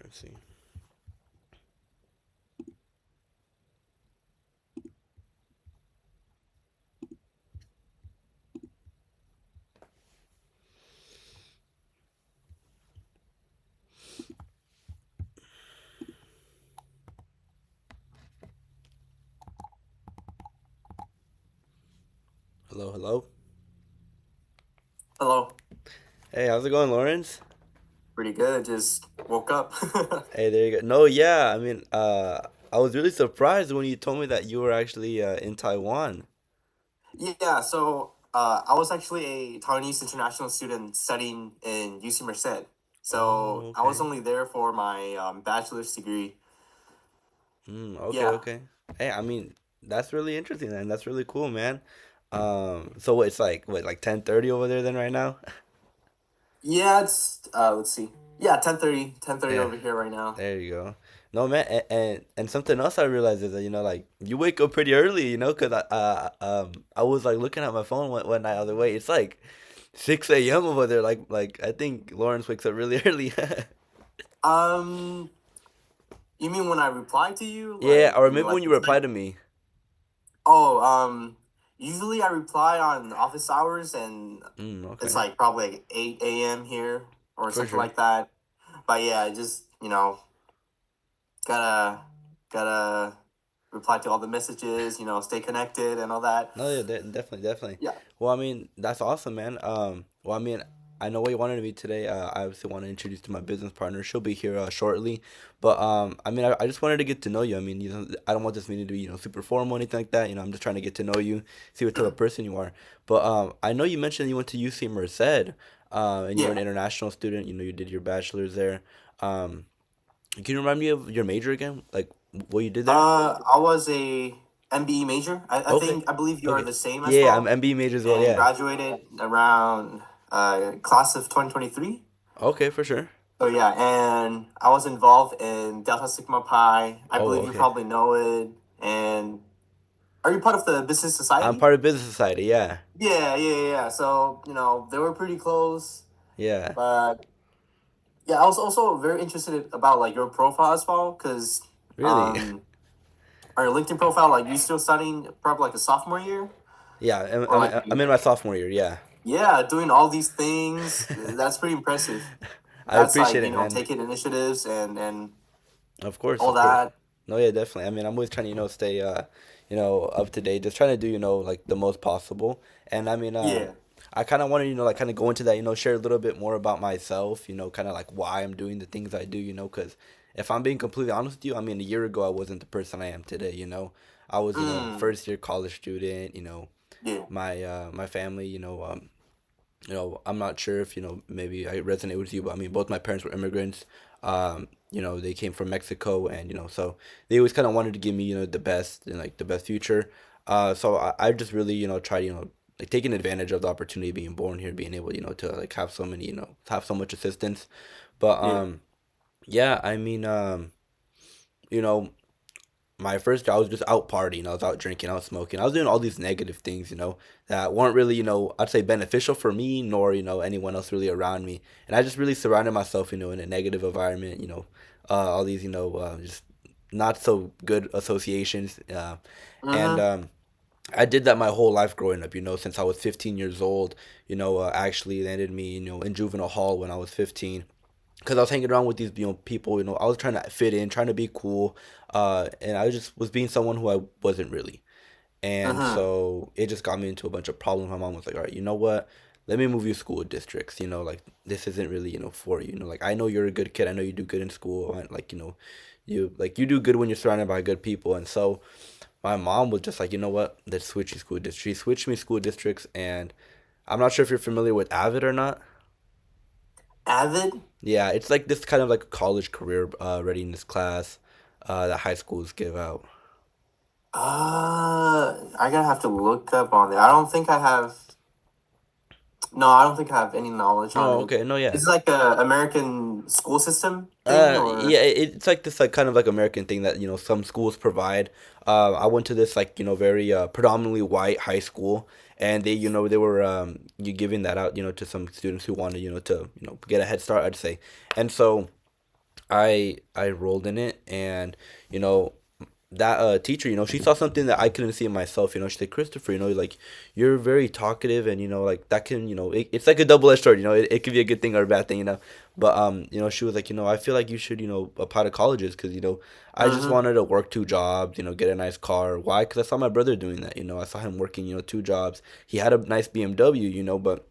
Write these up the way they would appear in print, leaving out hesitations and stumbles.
Let's see. Hello, hello. Hello. Hey, how's it going, Lawrence? Pretty good. Just woke up. Hey, there you go. No, yeah, I was really surprised when you told me that you were actually in Taiwan. Yeah, so I was actually a Taiwanese international student studying in UC Merced. So Oh, I was okay. only there for my bachelor's degree. Okay, Yeah. okay. Hey, that's really interesting, and that's really cool, man. So what, it's like what, like 10:30 over there then right now? Yeah, it's let's see. Yeah, 10:30 Yeah. over here right now. There you go. No, man, and something else I realized is that like you wake up pretty early, 'cause I was like looking at my phone one night. I was like, wait, it's like 6 a.m. over there. Like I think Lawrence wakes up really early. Um, you mean when I replied to you, Yeah, like or when you maybe when like you it's reply like to me. oh usually I reply on office hours and it's Okay, like probably like 8 a.m. here or for something sure. like that. But yeah, just gotta gotta reply to all the messages, stay connected and all that. No, yeah, definitely, definitely. Yeah. Well, that's awesome, man. Well, I know what you wanted to be today. I obviously want to introduce you to my business partner. She'll be here shortly, but I just wanted to get to know you. I don't want this meeting to be super formal or anything like that. I'm just trying to get to know you, see what type of person you are. But I know you mentioned you went to UC Merced, and you're an Yeah. international student. You did your bachelor's there. Um, can you remind me of your major again? Like what you did there? I was a MBE major. I Okay. think I believe you are Okay. the same as Yeah, I'm well, MB major as well. and Yeah. graduated around class of 2023. Okay, for sure. So yeah, and I was involved in Delta Sigma Pi. I Oh, believe you okay. probably know it. And are you part of the business I'm society? part of business society. Yeah. Yeah. So, they were pretty close, Yeah. but yeah, I was also very interested about like your profile as well, because Really. um, on your LinkedIn profile, like you still studying probably like a sophomore year, Yeah. or like I'm in my sophomore year. Yeah. yeah, doing all these things. That's pretty impressive. I That's like appreciate it, man. taking initiatives and Of course, all of course. that. No, yeah, definitely. I'm always trying to, stay, up to date. Just trying to do, like the most possible. And Yeah. I kind of want to, like kind of go into that, share a little bit more about myself, kind of like why I'm doing the things I do, because if I'm being completely honest with you, a year ago I wasn't the person I am today. I was, Mm, first year college student, yeah. my family, I'm not sure if maybe I resonate with you, but both my parents were immigrants. They came from Mexico, and so they always kind of wanted to give me the best and like the best future. So I just really try to like taking advantage of the opportunity of being born here, being able to like have so many have so much assistance. But Yeah. yeah, you know my first job, I was just out partying. I was out drinking, out smoking. I was doing all these negative things, that weren't really, I'd say beneficial for me nor, anyone else really around me. And I just really surrounded myself, in a negative environment, all these, just not so good associations. And Mm-hmm. I did that my whole life growing up, since I was 15 years old. Actually landed me, in juvenile hall when I was 15 because I was hanging around with these people. I was trying to fit in, trying to be cool, and I just was being someone who I wasn't really. And Mm-hmm. so it just got me into a bunch of problems. My mom was like, "All right, you know what? Let me move you school districts. Like this isn't really for you. Like I know you're a good kid. I know you do good in school. And like you do good when you're surrounded by good people." And so my mom was just like, "You know what? Let's switch you school districts." She switched me school districts, and I'm not sure if you're familiar with Avid or not. Avid. Yeah, it's like this kind of like a college career readiness class that high schools give out. I gotta have to look up on it. I don't think I have. No, I don't think I have any knowledge on Oh, it. okay. No, yeah. Is it like a American school system thing, or? Yeah, it's like this like kind of like American thing that some schools provide. I went to this like very predominantly white high school, and they were you giving that out to some students who wanted to get a head start, I'd say. And so I rolled in it, and you know that teacher, she saw something that I couldn't see in myself. She said, Christopher, like you're very talkative, and like that can, it's like a double-edged sword. It could be a good thing or a bad thing. But she was like, I feel like you should, apply to colleges, because I just Mm-hmm. wanted to work two jobs, get a nice car. Why? Because I saw my brother doing that. I saw him working, two jobs. He had a nice BMW, but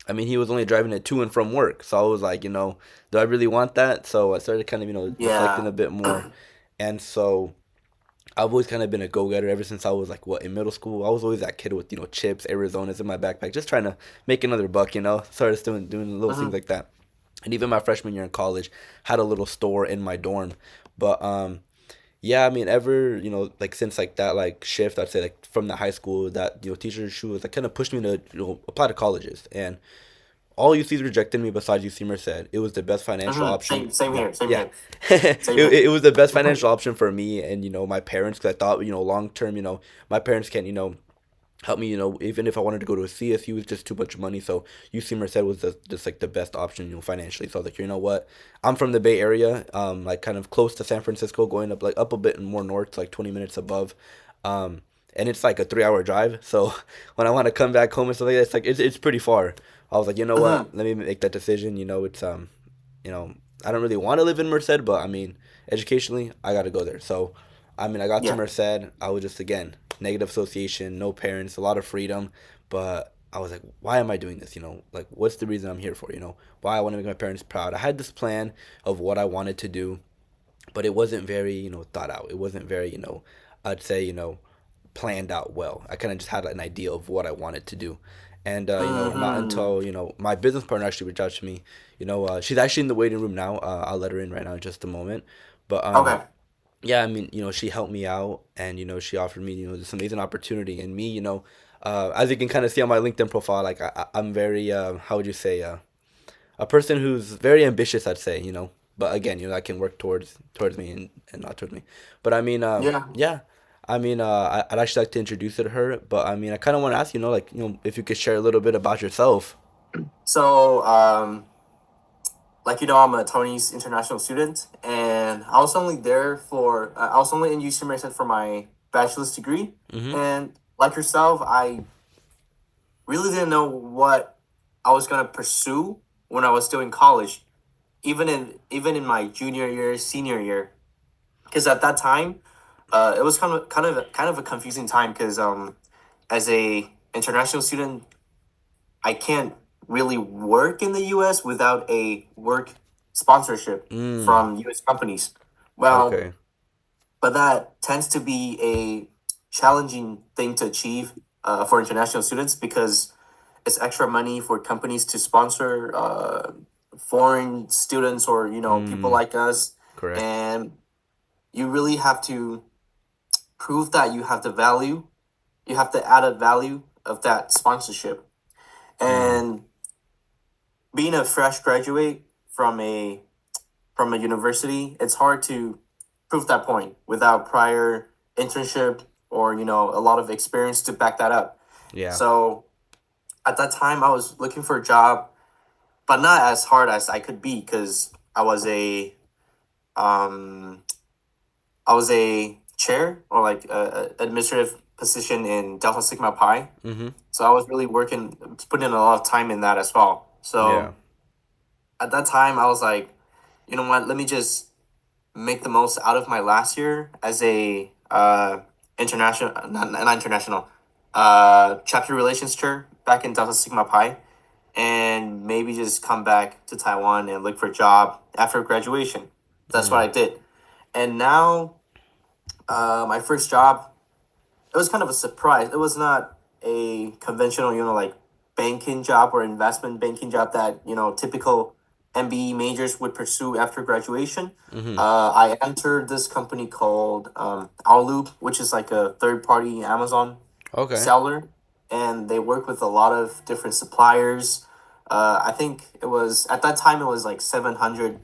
I mean, he was only driving it to and from work. So I was like, do I really want that? So I started kind of, reflecting Yeah. a bit more. And so I've always kind of been a go-getter ever since I was like, what, in middle school. I was always that kid with, chips, Arizonas in my backpack, just trying to make another buck. Started doing little things Mm-hmm. like that. And even my freshman year in college, had a little store in my dorm. But yeah, I mean, ever, like since like that like shift, I'd say like from the high school, that teacher, she was like kind of pushed me to apply to colleges. And all UCs rejected me besides UC Merced. It was the best financial Mm-hmm. option. Same Yeah, here. Same yeah. here. it, Same here. it was the best financial option for me and my parents, because I thought long term, my parents can help me, even if I wanted to go to a CSU, it's just too much money. So UC Merced was just like the best option, financially. So I was like, you know what, I'm from the Bay Area, like kind of close to San Francisco, going up like up a bit more north, like 20 minutes above, um, and it's like a 3 hour drive. So when I want to come back home and stuff like that, it's like it's pretty far. I was like, you know what, Mm-hmm. let me make that decision. It's you know, I don't really want to live in Merced, but I mean, educationally, I got to go there. So, I mean, I got to Yeah. Merced. I was just, again, negative association, no parents, a lot of freedom. But I was like, why am I doing this? Like, what's the reason I'm here for? Why I want to make my parents proud. I had this plan of what I wanted to do, but it wasn't very, thought out. It wasn't very, I'd say, planned out well. I kind of just had an idea of what I wanted to do. And, not Mm-hmm. until, my business partner actually reached out to me. She's actually in the waiting room now. I'll let her in right now in just a moment. But, Okay. yeah, I mean, she helped me out, and, she offered me, this amazing opportunity. And me, as you can kind of see on my LinkedIn profile, like, I'm very, how would you say, a person who's very ambitious, I'd say, but again, I can work towards me, and not towards me. But I mean, Yeah. yeah, I mean, I'd actually like to introduce you to her, but I mean, I kind of want to ask, like, if you could share a little bit about yourself. So, like I'm a Tony's international student, and I was only in UC Merced for my bachelor's degree, Mm-hmm. and like yourself, I really didn't know what I was gonna pursue when I was doing college, even in my junior year, senior year, because at that time, it was kind of a confusing time because as a international student, I can't really work in the US without a work sponsorship Mm. from US companies. Well, Okay. but that tends to be a challenging thing to achieve for international students because it's extra money for companies to sponsor foreign students or people Mm. like us, Correct. and you really have to prove that you have the value, you have the added value of that sponsorship, Mm. and being a fresh graduate from a university, it's hard to prove that point without prior internship or a lot of experience to back that up. Yeah. So at that time, I was looking for a job, but not as hard as I could be because um I was a chair or like a administrative position in Delta Sigma Pi. Mm-hmm. So I was really putting in a lot of time in that as well. Yeah. So at that time, I was like, you know what? Let me just make the most out of my last year as a international, not international, chapter relations chair back in Delta Sigma Pi, and maybe just come back to Taiwan and look for a job after graduation. That's what Mm. I did, and now my first job, it was kind of a surprise. It was not a conventional, like banking job or investment banking job that typical MBE majors would pursue after graduation. Mm-hmm. I entered this company called Outloop, which is like a third party Amazon Okay. seller, and they work with a lot of different suppliers. I think it was at that time it was like 700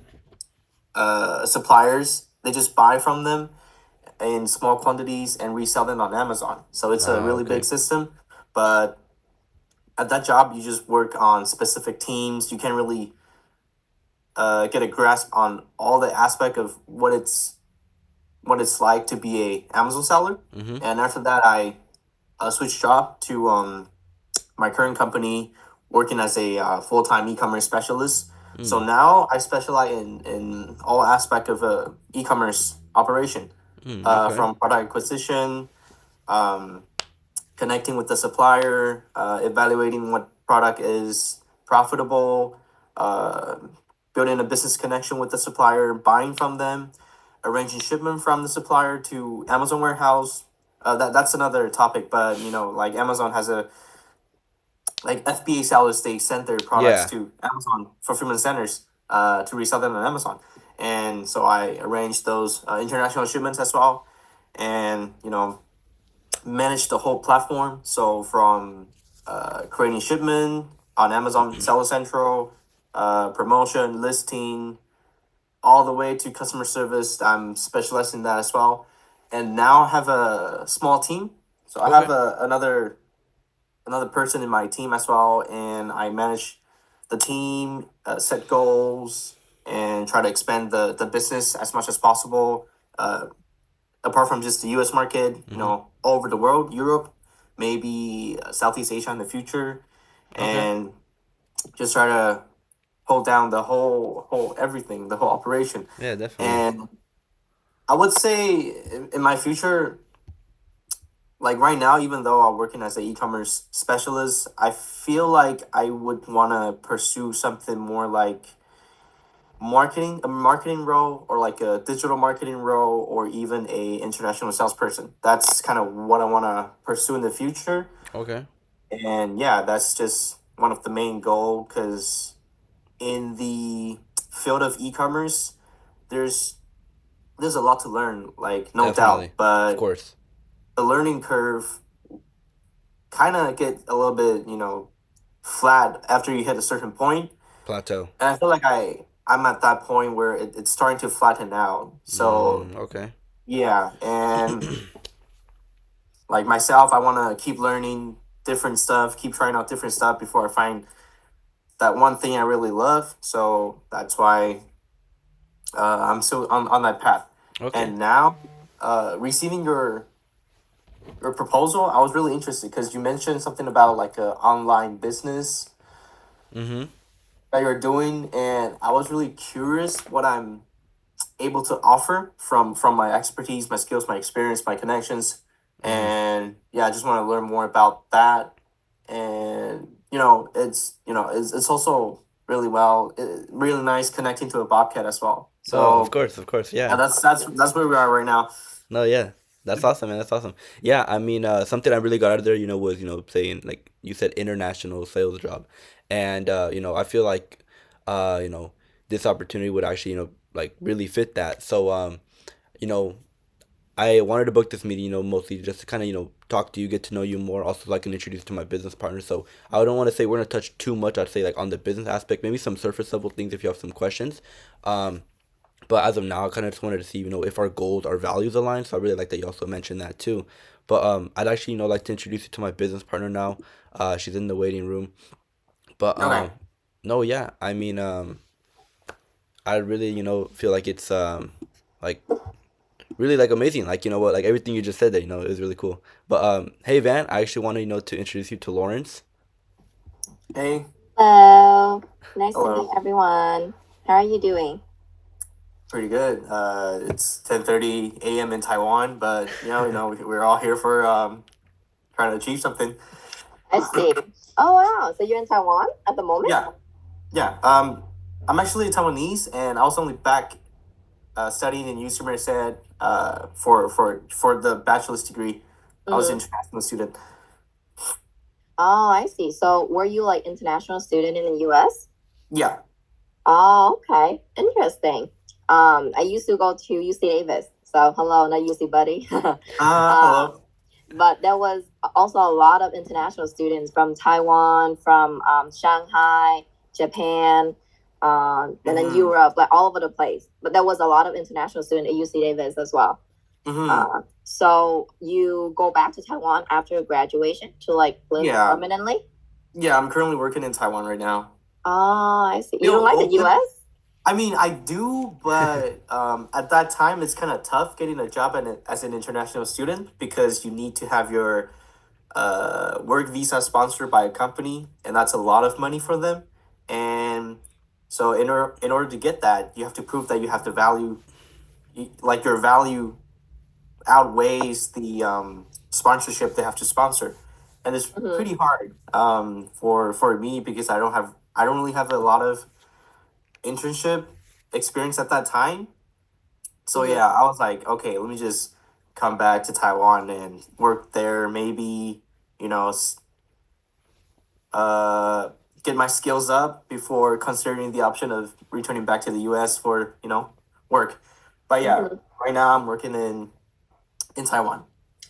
suppliers. They just buy from them in small quantities and resell them on Amazon. So it's a really big Okay. system. But at that job, you just work on specific teams. You can't really get a grasp on all the aspect of what it's like to be a Amazon seller. Mm-hmm. And after that, I switched job to my current company, working as a full time e-commerce specialist. So Mm. now I specialize in all aspect of e-commerce operation, Mm. Okay. from product acquisition, um, connecting with the supplier, evaluating what product is profitable, uh, building a business connection with the supplier, buying from them, arranging shipment from the supplier to Amazon warehouse. That's another topic, but like Amazon has a like FBA sellers, they send their products Yeah. to Amazon fulfillment centers to resell them on Amazon, and so I arranged those international shipments as well, and manage the whole platform. So from creating shipment on Amazon Seller Central, promotion, listing, all the way to customer service. I'm specialized in that as well, and now I have a small team. So I have Okay. another person in my team as well, and I manage the team, set goals, and try to expand the business as much as possible. Apart from just the U.S. market, Mm-hmm. all over the world, Europe, maybe Southeast Asia in the future, Okay. and just try to hold down the whole everything, the whole operation. Yeah, definitely. And I would say in my future, like right now, even though I'm working as an e-commerce specialist, I feel like I would want to pursue something more like a marketing role, or like a digital marketing role, or even a international salesperson. That's kind of what I want to pursue in the future. Okay. And yeah, that's just one of the main goal, because in the field of e-commerce, there's there's a lot to learn, like no Definitely. doubt, Of but course. the learning curve kind of get a little bit, flat after you hit a certain point. Plateau. And I feel like I'm at that point where it's starting to flatten out. So Mm. Okay. yeah, and like myself, I want to keep learning different stuff, keep trying out different stuff before I find that one thing I really love. So that's why I'm still on that path. Okay. And now, receiving your proposal, I was really interested because you mentioned something about like a online business Mm-hmm. that you're doing, and I was really curious what I'm able to offer from my expertise, my skills, my experience, my connections, Mm-hmm. and yeah, I just want to learn more about that. And it's also really nice connecting to a bobcat as well. Oh, of So course, of course. yeah, Yeah. that's where we are right now. No, yeah. That's awesome, man. That's awesome. Yeah, I mean, something I really got out of there, was, saying, like you said, international sales job. And, I feel like, this opportunity would actually, like really fit that. So, you know, I wanted to book this meeting, mostly just to kind of, talk to you, get to know you more, also so I can introduce you to my business partner. So I don't want to say we're going to touch too much. I'd say like on the business aspect, maybe some surface level things if you have some questions. Um, but as of now, I kind of just wanted to see, if our goals, our values align. So I really like that you also mentioned that too. But I'd actually, like to introduce you to my business partner now. She's in the waiting room. But Okay. no, yeah, I mean, I really, feel like it's like really like amazing. Like, what, like everything you just said there, is really cool. But hey Van, I actually want to, to introduce you to Lawrence. Hey. Hello. Nice to meet Hello. everyone. How are you doing? Pretty good. It's 10:30 a.m. in Taiwan, but we're all here for trying to achieve something. I see. Oh, wow. So you're in Taiwan at the moment? Yeah, yeah. I'm actually Taiwanese, and I was only back studying in UC Merced for the bachelor's degree. I was an Mm-hmm. international student. Oh, I see. So were you like international student in the US? Yeah. Oh, okay. Interesting. I used to go to UC Davis. So hello, not UC Buddy. Hello. But there was also a lot of international students from Taiwan, from Shanghai, Japan, and then Mm-hmm. Europe, like all over the place. But there was a lot of international students at UC Davis as well. Mm-hmm. So you go back to Taiwan after graduation to like live Yeah. permanently? Yeah. I'm currently working in Taiwan right now. Oh, I see. You Still don't like the open. US? I mean, I do, but at that time, it's kind of tough getting a job as an international student because you need to have your work visa sponsored by a company, and that's a lot of money for them. And so, in order to get that, you have to prove that you have the value, like your value outweighs the sponsorship they have to sponsor, and it's Mm-hmm. pretty hard for me because I don't really have a lot of internship experience at that time. So Mm-hmm. yeah, I was like, okay, let me just come back to Taiwan and work there. Maybe you know, uh, get my skills up before considering the option of returning back to the U.S. for work. But yeah, Mm-hmm. right now I'm working in Taiwan.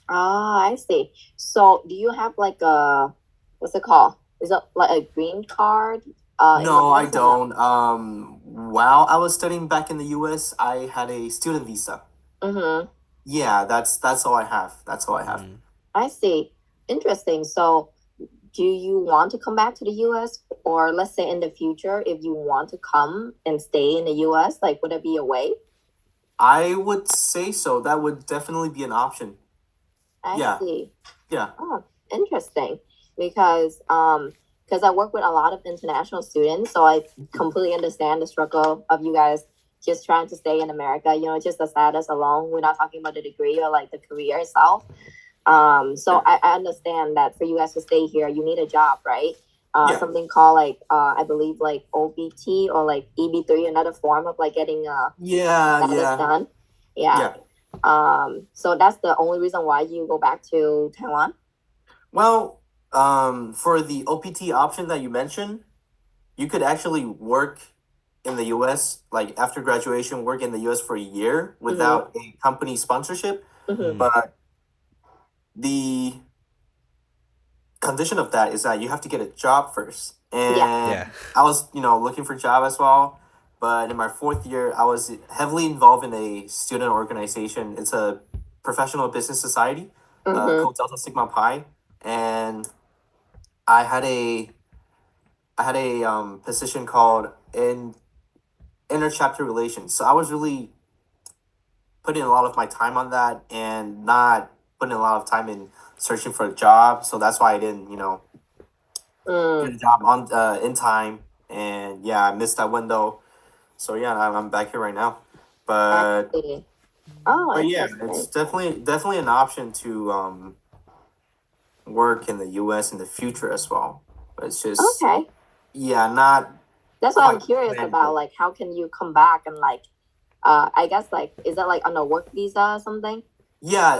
Ah, I see. So, do you have like a what's it called? Is it like a green card in the No, I US or no? don't. While I was studying back in the U.S., I had a student visa. Mm-hmm. Yeah, that's all I have. That's all I have. Mm. I see. Interesting. So, do you want to come back to the US, or let's say in the future, if you want to come and stay in the US, like would it be a way? I would say so. That would definitely be an option. I Yeah, see. yeah, Oh, interesting. Because I work with a lot of international students, so I completely understand the struggle of you guys just trying to stay in America. Just the status alone. We're not talking about the degree or like the career itself. So yeah, I understand that for you guys to stay here, you need a job, right? yeah, Something called like I believe like OBT or like EB3, another form of like getting yeah, status yeah, done. Yeah. yeah. So that's the only reason why you go back to Taiwan. Well, for the OPT option that you mentioned, you could actually work in the US, like after graduation, work in the US for a year Mm-hmm. without a company sponsorship. Mm-hmm. Mm. But the condition of that is that you have to get a job first. Yeah. Yeah. And I was, looking for a job as well. But in my fourth year, I was heavily involved in a student organization. It's a professional business society Mm-hmm. called Delta Sigma Pi. And I had a position called in interchapter relations. So I was really putting a lot of my time on that and not putting a lot of time in searching for a job. So that's why I didn't, get Mm, a job on in time. And yeah, I missed that window. So yeah, I'm back here right now. I But see. Oh, but yeah, it's interesting. definitely an option to work in the U.S. in the future as well. But it's just Okay. yeah, not That's what I'm quite curious planned about. yet. Like, how can you come back and like, I guess like, is that like on a work visa or something? Yeah,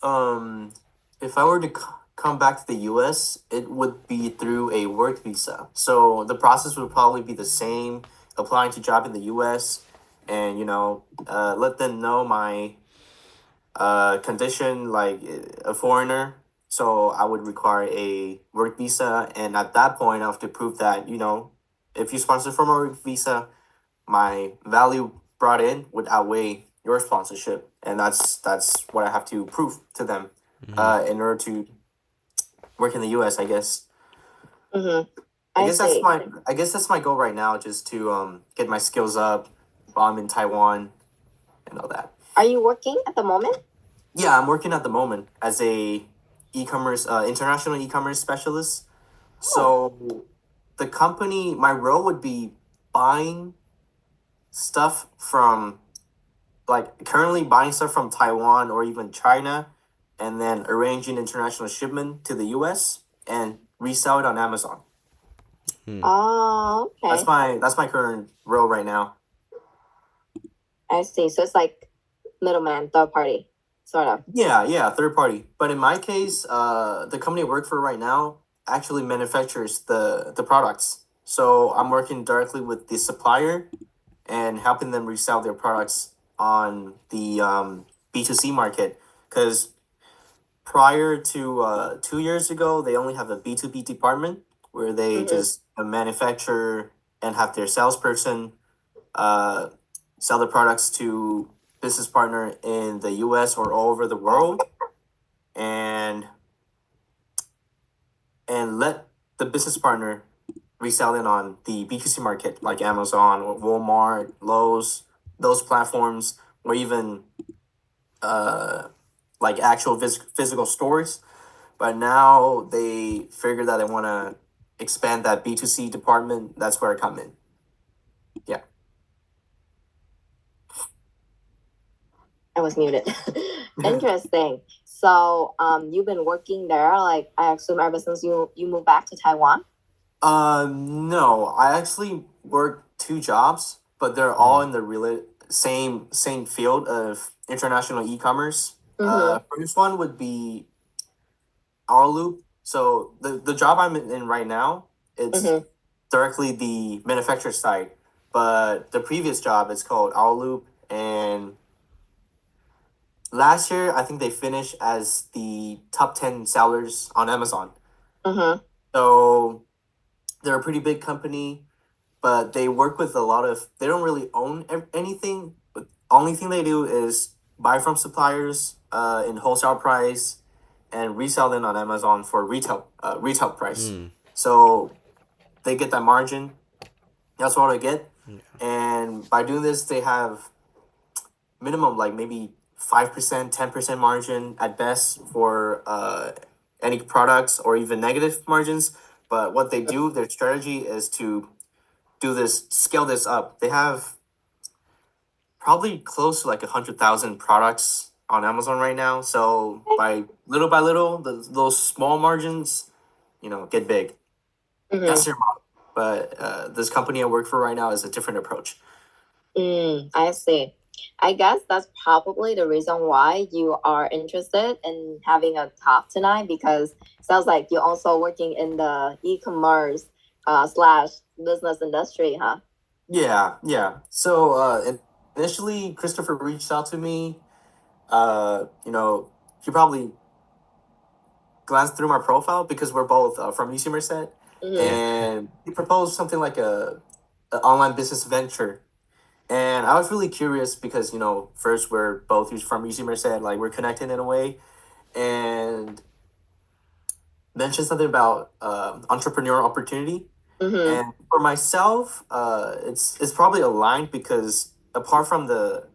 um, if I were to come back to the U.S., it would be through a work visa. So the process would probably be the same, applying to job in the U.S. and let them know my condition, like a foreigner. So I would require a work visa, and at that point, I have to prove that if you sponsor from a work visa, my value brought in would outweigh your sponsorship, and that's what I have to prove to them, Mm. in order to work in the U.S. I guess. Mm-hmm. I I guess that's see. my I guess that's my goal right now, just to get my skills up while I'm in Taiwan and all that. Are you working at the moment? Yeah, I'm working at the moment as a e-commerce international e-commerce specialist. Oh. So the company, my role would be buying stuff from like currently buying stuff from Taiwan or even China, and then arranging international shipment to the U.S. and resell it on Amazon. Mm. Oh, That's okay. my current role right now. I see. So it's like middleman, third party, sort of. Yeah, yeah, third party. But in my case, the company I work for right now actually manufactures the products. So I'm working directly with the supplier and helping them resell their products on the B2C market. Because prior to 2 years ago, they only have a B2B department where they Mm-hmm. just manufacture and have their salesperson uh, sell the products to business partner in the US or all over the world, and let the business partner reselling on the B2C market like Amazon or Walmart, Lowe's, those platforms, or even like actual physical stores. But now they figure that they want to expand that B2C department. That's where I come in. Yeah. I was muted. Interesting. So, you've been working there, like I assume ever since you moved back to Taiwan. No, I actually work two jobs, but they're all Mm. in the same field of international e-commerce. Mm-hmm. First one would be our loop. So the job I'm in right now, it's Mm-hmm. directly the manufacturer side, but the previous job is called our loop, and last year I think they finished as the top 10 sellers on Amazon. Mm-hmm. So they're a pretty big company, but they work with a lot of. They don't really own anything. But only thing they do is buy from suppliers in wholesale price and resell them on Amazon for retail price. Mm. So they get that margin. That's what I get. Yeah. And by doing this, they have minimum like maybe 5%, 10% margin at best for any products or even negative margins. But what they do, their strategy is to scale this up. They have probably close to like 100,000 products on Amazon right now. So by little, those small margins, get big. That's Mm-hmm. their model. But this company I work for right now is a different approach. I see. I guess that's probably the reason why you are interested in having a talk tonight because it sounds like you're also working in the e-commerce slash business industry, huh? Yeah, yeah. So initially, Christopher reached out to me. He probably glanced through my profile because we're both from UC Merced, Mm-hmm. Yeah. and he proposed something like a online business venture. And I was really curious because first we're both from UC Merced, like we're connected in a way, and mentioned something about entrepreneurial opportunity. Mm-hmm. And for myself, it's probably aligned because apart from the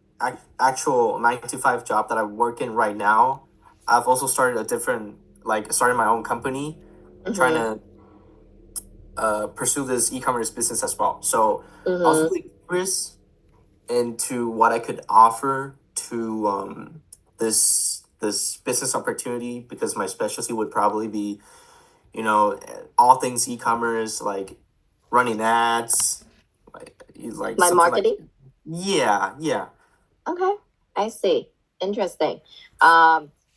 actual 9 to 5 job that I work in right now, I've also started a different like started my own company, trying Mm-hmm. to pursue this e-commerce business as well. So I was Mm-hmm. really curious into what I could offer to this business opportunity because my specialty would probably be all things e-commerce, like running ads, like My something like marketing. yeah. Okay, I see. Interesting.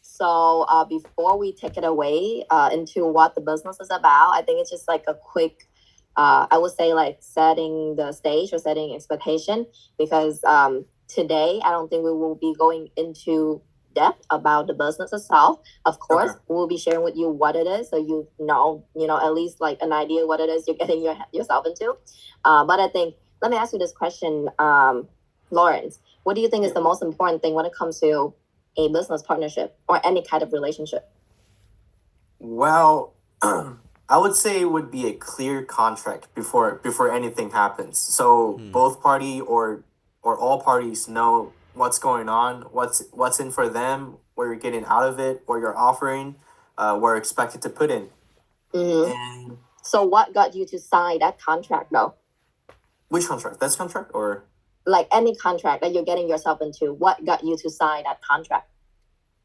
So before we take it away into what the business is about, I think it's just like a quick, I would say like setting the stage or setting expectation because today I don't think we will be going into depth about the business itself. Of course, Okay. we'll be sharing with you what it is, so you know at least like an idea what it is you're getting yourself into. But I think let me ask you this question, Lawrence. What do you think is the most important thing when it comes to a business partnership or any kind of relationship? Well, I would say it would be a clear contract before anything happens. So Mm. both party or all parties know what's going on, what's in for them, what you're getting out of it, what you're offering, what you're expected to put in. Mm-hmm. And So, what got you to sign that contract, though? which contract? That's contract or Like any contract that you're getting yourself into, what got you to sign that contract?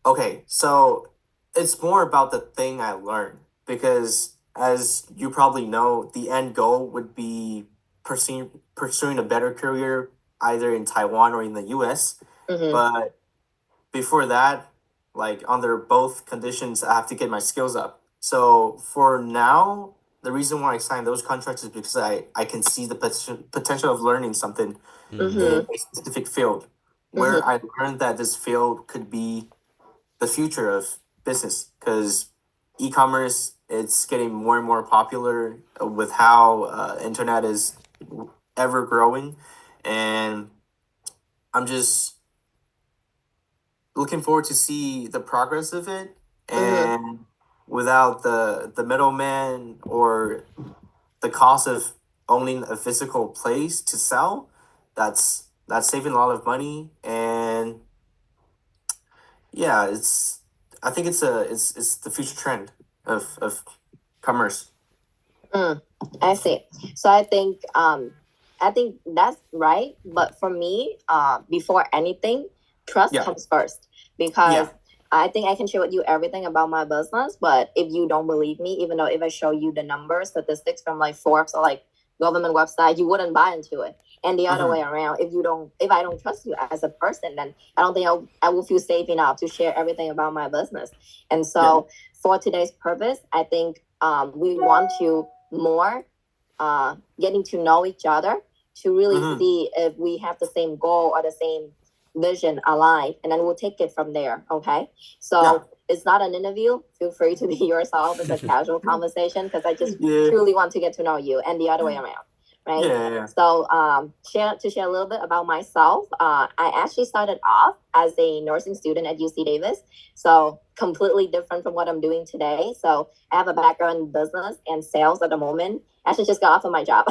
okay, so it's more about the thing I learned because, as you probably know, the end goal would be pursuing a better career either in Taiwan or in the US. Mm-hmm. But before that, like under both conditions, I have to get my skills up. So for now, the reason why I signed those contracts is because I can see the potential of learning something Mm. in Mm-hmm. a specific field Mm-hmm. where I learned that this field could be the future of business because e-commerce it's getting more and more popular with how internet is ever growing, and I'm just looking forward to see the progress of it Mm-hmm. and without the middleman or the cost of owning a physical place to sell, that's saving a lot of money. And yeah, it's I think it's the future trend of commerce. I see. So I think that's right. But for me, before anything, trust Yeah. comes first, because Yeah. I think I can share with you everything about my business, but if you don't believe me, even though if I show you the numbers, statistics from like Forbes or like government website, you wouldn't buy into it. And the other way around, if I don't trust you as a person, then I don't think I will feel safe enough to share everything about my business. And so for today's purpose, I think we want to more getting to know each other to really see if we have the same goal or the same vision aligned, and then we'll take it from there. Okay, so it's not an interview. Feel free to be yourself. It's a casual conversation, because I just truly want to get to know you, and the other way around, right? So share a little bit about myself. I actually started off as a nursing student at UC Davis, so completely different from what I'm doing today. So I have a background in business and sales at the moment. Actually just got off of my job.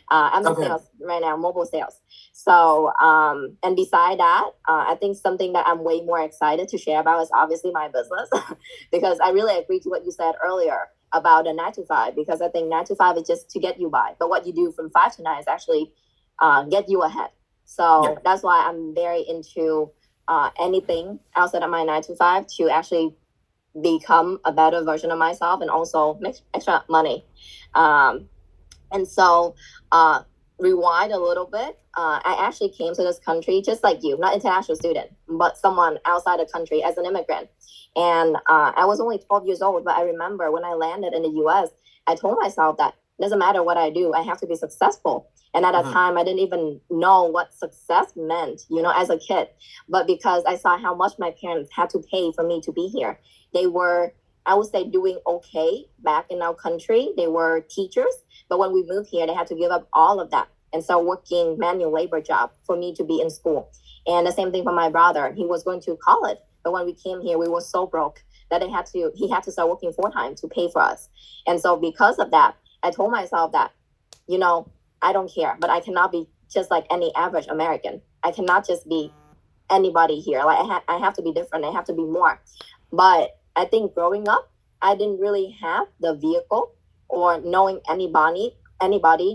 I'm in sales right now, mobile sales. So, and beside that, I think something that I'm way more excited to share about is obviously my business, because I really agree to what you said earlier about a 9 to 5, because I think 9 to 5 is just to get you by, but what you do from 5 to 9 is actually get you ahead. So that's why I'm very into anything outside of my 9 to 5 to actually become a better version of myself and also make extra money. And so, rewind a little bit. I actually came to this country just like you, not international student, but someone outside the country as an immigrant. And I was only 12 years old, but I remember when I landed in the US, I told myself that it doesn't matter what I do, I have to be successful. And at that time, I didn't even know what success meant, as a kid. But because I saw how much my parents had to pay for me to be here, they were, I would say, doing okay back in our country. They were teachers, but when we moved here, they had to give up all of that and start working manual labor job for me to be in school. And the same thing for my brother. He was going to college, but when we came here, we were so broke that he had to start working full time to pay for us. And so because of that, I told myself that, I don't care, but I cannot be just like any average American. I cannot just be anybody here. Like I have to be different. I have to be more. But I think growing up, I didn't really have the vehicle or knowing anybody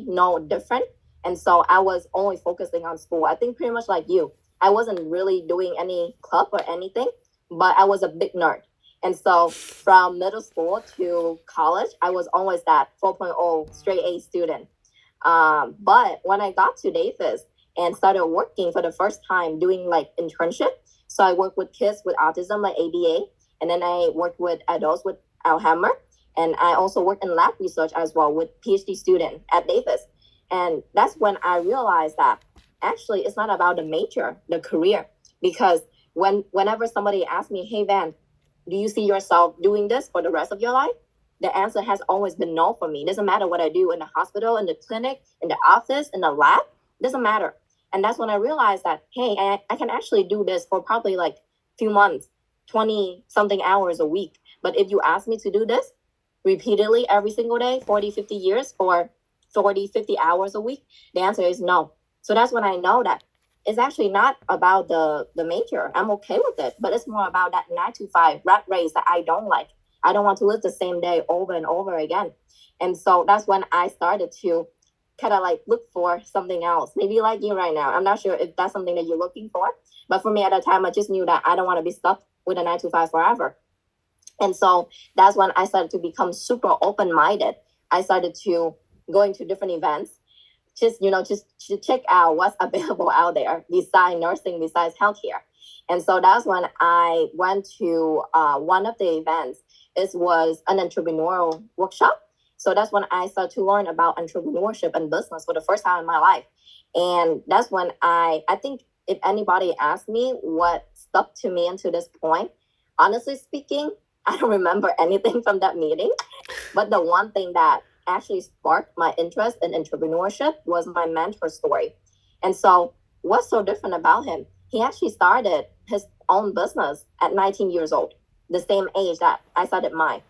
no different. And so I was only focusing on school. I think pretty much like you. I wasn't really doing any club or anything, but I was a big nerd. And so from middle school to college, I was always that 4.0 straight A student. But when I got to Davis and started working for the first time doing like internship, so I worked with kids with autism, like ABA, and then I worked with adults with Alzheimer, and I also worked in lab research as well with PhD student at Davis. And that's when I realized that actually it's not about the major, the career, because whenever somebody asks me, "Hey Van, do you see yourself doing this for the rest of your life?" The answer has always been no for me. It doesn't matter what I do in the hospital, in the clinic, in the office, in the lab. It doesn't matter. And that's when I realized that, hey, I can actually do this for probably like a few months, 20 something hours a week. But if you ask me to do this repeatedly every single day, 40, 50 years for 40, 50 hours a week, the answer is no. So that's when I know that it's actually not about the major. I'm okay with it, but it's more about that 9 to 5 rat race that I don't like. I don't want to live the same day over and over again. And so that's when I started to kind of like look for something else. Maybe like you right now. I'm not sure if that's something that you're looking for. But for me at that time, I just knew that I don't want to be stuck with a 9 to 5 forever. And so that's when I started to become super open-minded. I started to go into different events, just to check out what's available out there besides nursing, besides healthcare. And so that's when I went to one of the events. It was an entrepreneurial workshop. So that's when I started to learn about entrepreneurship and business for the first time in my life. And that's when I think if anybody asked me what stuck to me until this point, honestly speaking, I don't remember anything from that meeting. But the one thing that actually sparked my interest in entrepreneurship was my mentor's story. And so what's so different about him? He actually started his own business at 19 years old, the same age that I started mine,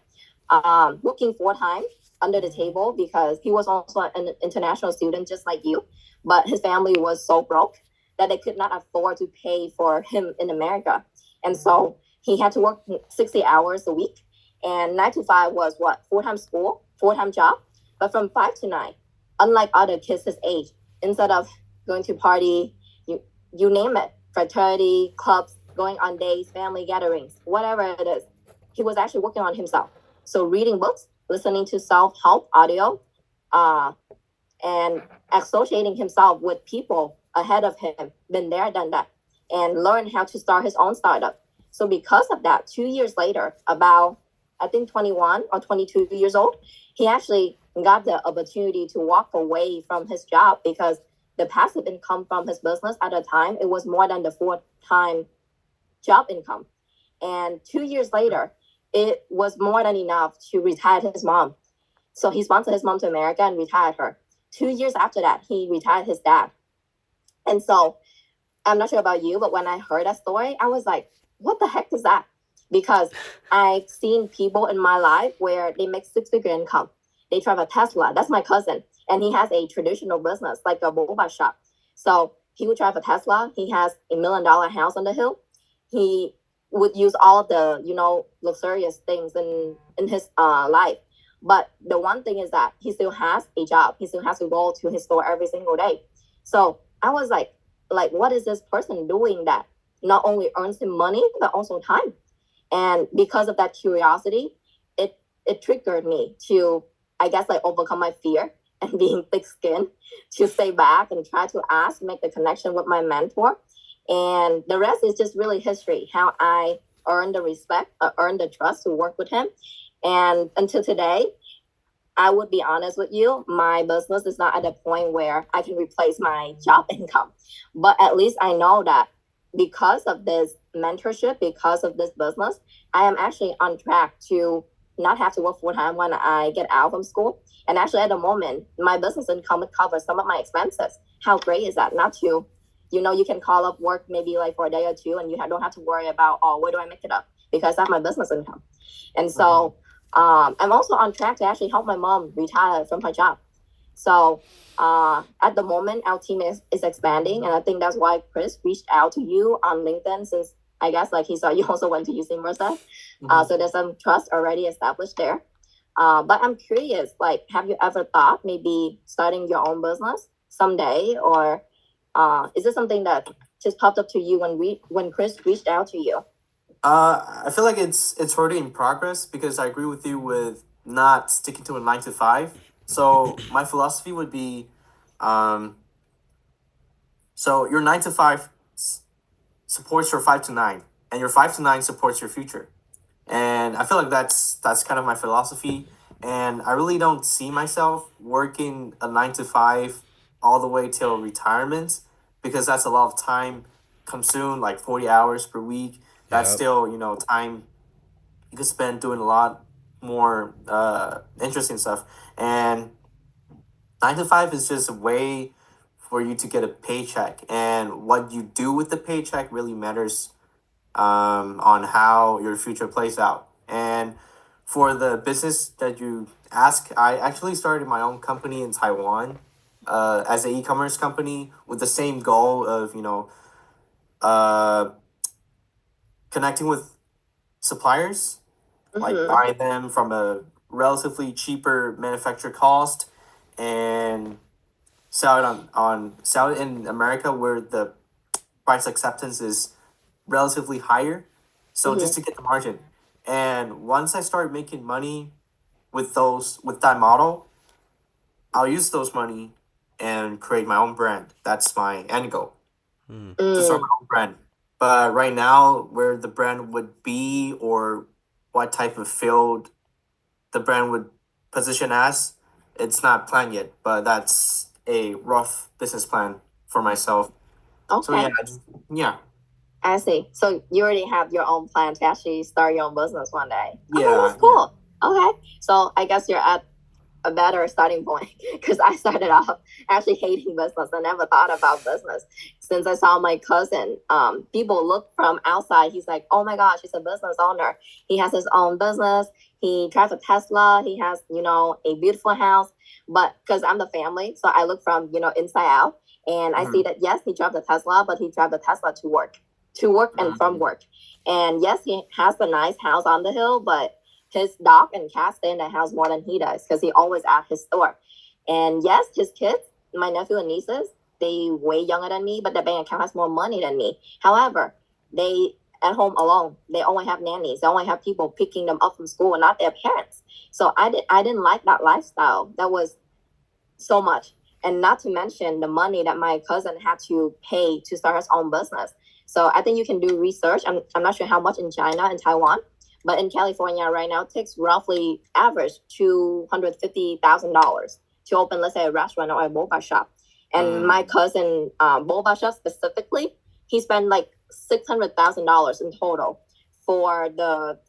working full time. under the table because he was also an international student just like you, but his family was so broke that they could not afford to pay for him in America. And so he had to work 60 hours a week. And 9 to 5 was what? Full-time school, full-time job. But from 5 to 9, unlike other kids his age, instead of going to party, you name it, fraternity, clubs, going on dates, family gatherings, whatever it is, he was actually working on himself. So reading books, listening to self-help audio, and associating himself with people ahead of him, been there, done that, and learn how to start his own startup. So because of that, 2 years later, about I think 21 or 22 years old, he actually got the opportunity to walk away from his job because the passive income from his business at the time, it was more than the full-time job income. And 2 years later, it was more than enough to retire his mom. So he sponsored his mom to America and retired her. 2 years after that, he retired his dad. And so I'm not sure about you, but when I heard that story, I was like, what the heck is that? Because I've seen people in my life where they make six-figure income. They drive a Tesla. That's my cousin. And he has a traditional business, like a boba shop. So he would drive a Tesla. He has $1 million house on the hill. He would use all the, luxurious things in his life. But the one thing is that he still has a job. He still has to go to his store every single day. So I was like, what is this person doing that not only earns him money, but also time? And because of that curiosity, it triggered me to, I guess, overcome my fear and being thick-skinned, to stay back and try to ask, make the connection with my mentor. And the rest is just really history, how I earned the respect, earned the trust to work with him. And until today, I would be honest with you, my business is not at a point where I can replace my job income. But at least I know that because of this mentorship, because of this business, I am actually on track to not have to work full time when I get out from school. And actually, at the moment, my business income would cover some of my expenses. How great is that? Not to, you can call up work maybe for a day or two, and you don't have to worry about, where do I make it up? Because that's my business income. And so I'm also on track to actually help my mom retire from her job. So at the moment, our team is expanding. And I think that's why Chris reached out to you on LinkedIn, since I guess he saw you also went to UC Merced. So there's some trust already established there. But I'm curious, have you ever thought maybe starting your own business someday? Or is this something that just popped up to you when Chris reached out to you? I feel like it's already in progress, because I agree with you with not sticking to a 9 to 5. So my philosophy would be, so your 9 to 5 supports your 5 to 9, and your 5 to 9 supports your future. And I feel like that's kind of my philosophy. And I really don't see myself working a 9 to 5 all the way till retirement, because that's a lot of time consumed, like 40 hours per week. That's Yep. still, time you could spend doing a lot more interesting stuff. And 9 to 5 is just a way for you to get a paycheck, and what you do with the paycheck really matters on how your future plays out. And for the business that you ask, I actually started my own company in Taiwan as an e-commerce company, with the same goal of connecting with suppliers, like buying them from a relatively cheaper manufacturer cost, and sell it in America, where the price acceptance is relatively higher. So just to get the margin. And once I start making money with that model, I'll use those money and create my own brand. That's my end goal, to start my own brand. But right now, where the brand would be, or what type of field the brand would position as, it's not planned yet. But that's a rough business plan for myself. Okay. So yeah. I see. So you already have your own plan to actually start your own business one day. Okay, Yeah, that's cool. Okay. So I guess you're at a better starting point because I started off actually hating business. I never thought about business since I saw my cousin. People look from outside. He's like, oh my gosh, he's a business owner. He has his own business. He drives a Tesla. He has, a beautiful house. But because I'm the family, so I look from, inside out. And I see that, yes, he drives a Tesla, but he drives a Tesla to work and from work. And yes, he has a nice house on the hill, but his dog and cat stay in the house more than he does because he always at his store. And yes, his kids, my nephew and nieces, they way younger than me, but their bank account has more money than me. However, they at home alone. They only have nannies. They only have people picking them up from school and not their parents. So I didn't like that lifestyle. That was so much. And not to mention the money that my cousin had to pay to start his own business. So I think you can do research. I'm not sure how much in China and Taiwan, but in California right now, it takes roughly average $250,000 to open, let's say, a restaurant or a boba shop. And my cousin, boba shop specifically, he spent like $600,000 in total for the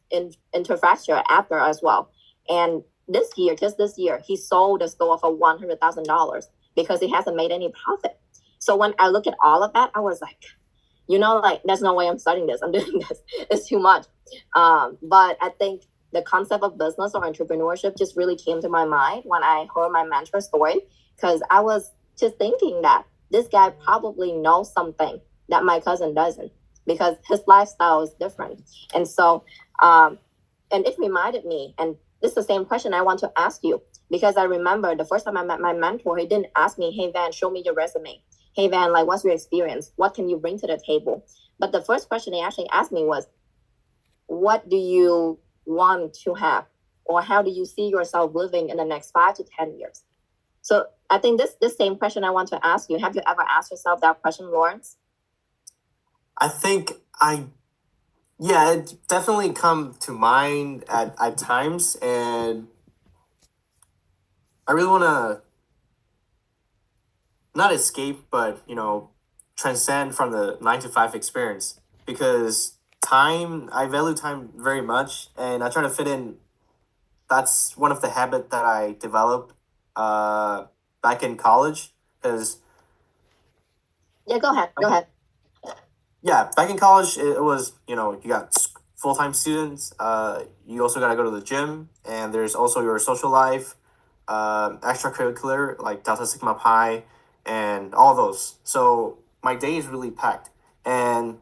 infrastructure after as well. And just this year, he sold the store for $100,000 because he hasn't made any profit. So when I look at all of that, I was like, there's no way I'm starting this. I'm doing this. It's too much. But I think the concept of business or entrepreneurship just really came to my mind when I heard my mentor's story, because I was just thinking that this guy probably knows something that my cousin doesn't because his lifestyle is different. And so, and it reminded me, and this is the same question I want to ask you, because I remember the first time I met my mentor, he didn't ask me, hey, Van, show me your resume. Hey, Van, what's your experience? What can you bring to the table? But the first question he actually asked me was, what do you want to have? Or how do you see yourself living in the next 5 to 10 years? So I think this same question I want to ask you. Have you ever asked yourself that question, Laurence? I think it definitely come to mind at times, and I really want to not escape, but transcend from the 9 to 5 experience, because I value time very much, and I try to fit in. That's one of the habits that I developed back in college, because Yeah, go ahead. yeah, back in college, it was, you got full-time students. You also got to go to the gym, and there's also your social life, extracurricular, like Delta Sigma Pi, and all those. So my day is really packed. And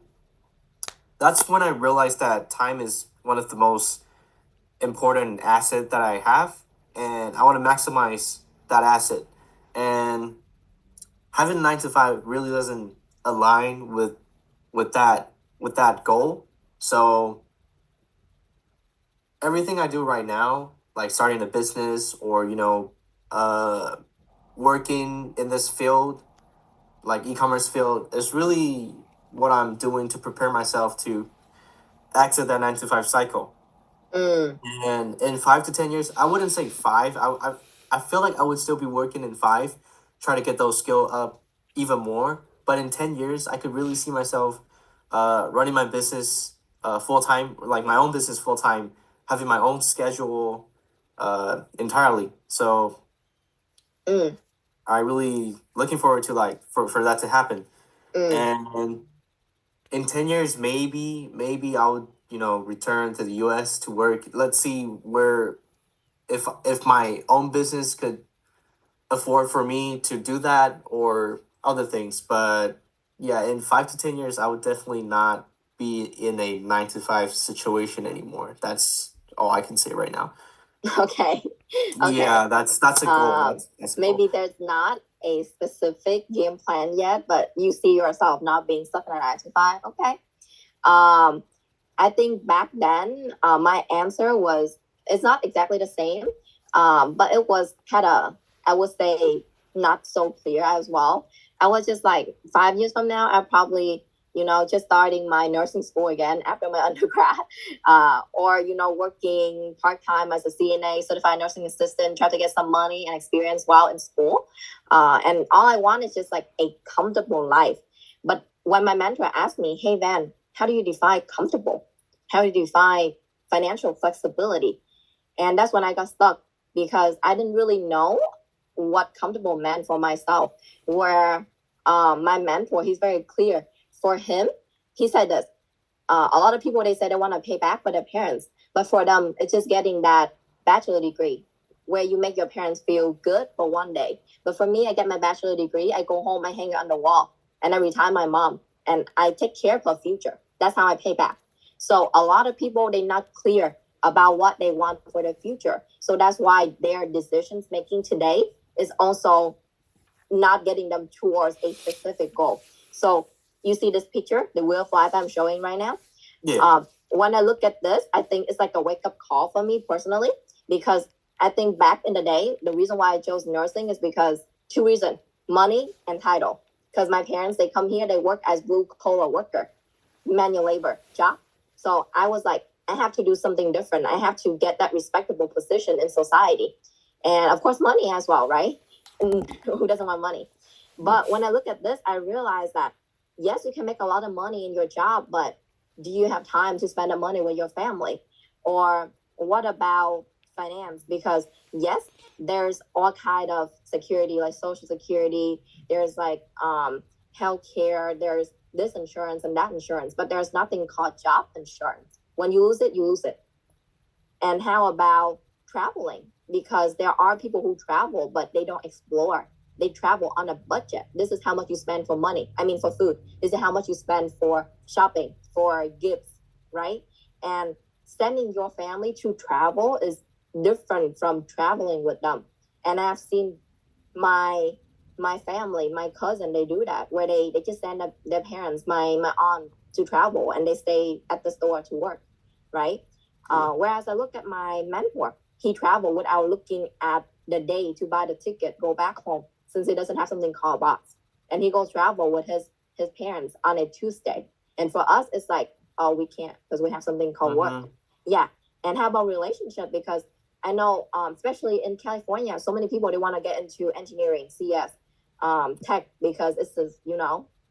that's when I realized that time is one of the most important asset that I have. And I want to maximize that asset. And having 9 to 5 really doesn't align with that goal. So everything I do right now, like starting a business or working in this field, like e-commerce field, is really what I'm doing to prepare myself to exit that 9 to 5 cycle. And in 5 to 10 years, I wouldn't say five. I feel like I would still be working in 5, try to get those skill up even more. But in 10 years, I could really see myself running my business full time, like my own business full time, having my own schedule entirely. So I really looking forward to for that to happen. And in 10 years, maybe I would return to the U.S. to work. Let's see where if my own business could afford for me to do that or other things. But yeah, in 5 to 10 years, I would definitely not be in a 9 to 5 situation anymore. That's all I can say right now. Okay. Yeah, that's a goal. That's a goal. Maybe there's not a specific game plan yet, but you see yourself not being stuck in a 9 to 5. Okay. I think back then, my answer was, it's not exactly the same, but it was kind of, I would say, not so clear as well. I was just like, 5 years from now, I'll probably, just starting my nursing school again after my undergrad, or, working part-time as a CNA, certified nursing assistant, try to get some money and experience while in school. And all I want is just like a comfortable life. But when my mentor asked me, hey, Van, how do you define comfortable? How do you define financial flexibility? And that's when I got stuck. because I didn't really know what comfortable meant for myself. Where my mentor, he's very clear. For him, he said this. A lot of people, they say they want to pay back for their parents, but for them, it's just getting that bachelor degree where you make your parents feel good for one day. But for me, I get my bachelor degree, I go home, I hang it on the wall, and I retire my mom, and I take care of her future. That's how I pay back. So a lot of people, they're not clear about what they want for the future. So that's why their decisions making today is also not getting them towards a specific goal. So you see this picture, the wheel of life I'm showing right now. Yeah. When I look at this, I think it's like a wake up call for me personally, because I think back in the day, the reason why I chose nursing is because two reasons: money and title. Because my parents, they come here, they work as blue collar worker, manual labor job. So I was like, I have to do something different. I have to get that respectable position in society. And of course, money as well, right? And who doesn't want money? But when I look at this, I realize that yes, you can make a lot of money in your job, but do you have time to spend the money with your family? Or what about finance? Because yes, there's all kind of security, like social security, there's like healthcare, there's this insurance and that insurance, but there's nothing called job insurance. When you lose it, you lose it. And how about traveling? Because there are people who travel, but they don't explore. They travel on a budget. This is how much you spend for money. I mean, for food. This is how much you spend for shopping, for gifts, right? And sending your family to travel is different from traveling with them. And I've seen my family, my cousin, they do that, where they just send up their parents, my aunt, to travel, and they stay at the store to work, right? Whereas I look at my mentor, he traveled without looking at the day to buy the ticket, go back home, since he doesn't have something called box. And he goes travel with his parents on a Tuesday. And for us, it's like, oh, we can't because we have something called work. Yeah. And how about relationship? Because I know, especially in California, so many people, they want to get into engineering, CS, tech, because it's just,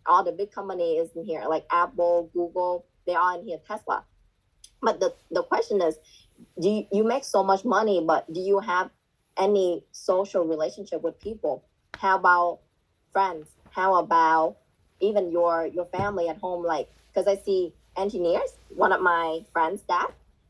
all the big companies in here, like Apple, Google, they are in here, Tesla. But the question is, do you make so much money, but do you have any social relationship with people? How about friends? How about even your family at home? Like, because I see engineers, one of my friends, dad,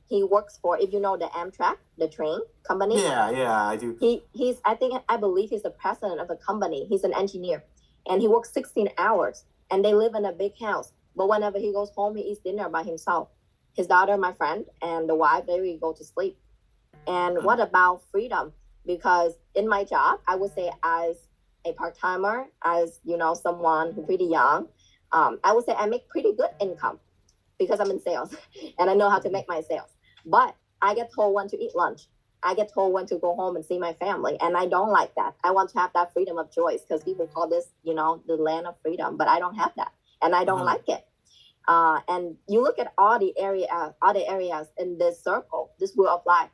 he works for, if you know the Amtrak, the train company. Yeah, I do. I believe he's the president of the company. He's an engineer, and he works 16 hours, and they live in a big house. But whenever he goes home, he eats dinner by himself. His daughter, my friend, and the wife, they will go to sleep. And what about freedom? Because in my job, I would say as a part-timer, as someone who's pretty young, I would say I make pretty good income because I'm in sales and I know how to make my sales. But I get told when to eat lunch. I get told when to go home and see my family. And I don't like that. I want to have that freedom of choice, because people call this, the land of freedom. But I don't have that. And I don't like it. And you look at all the areas in this circle, this wheel of life.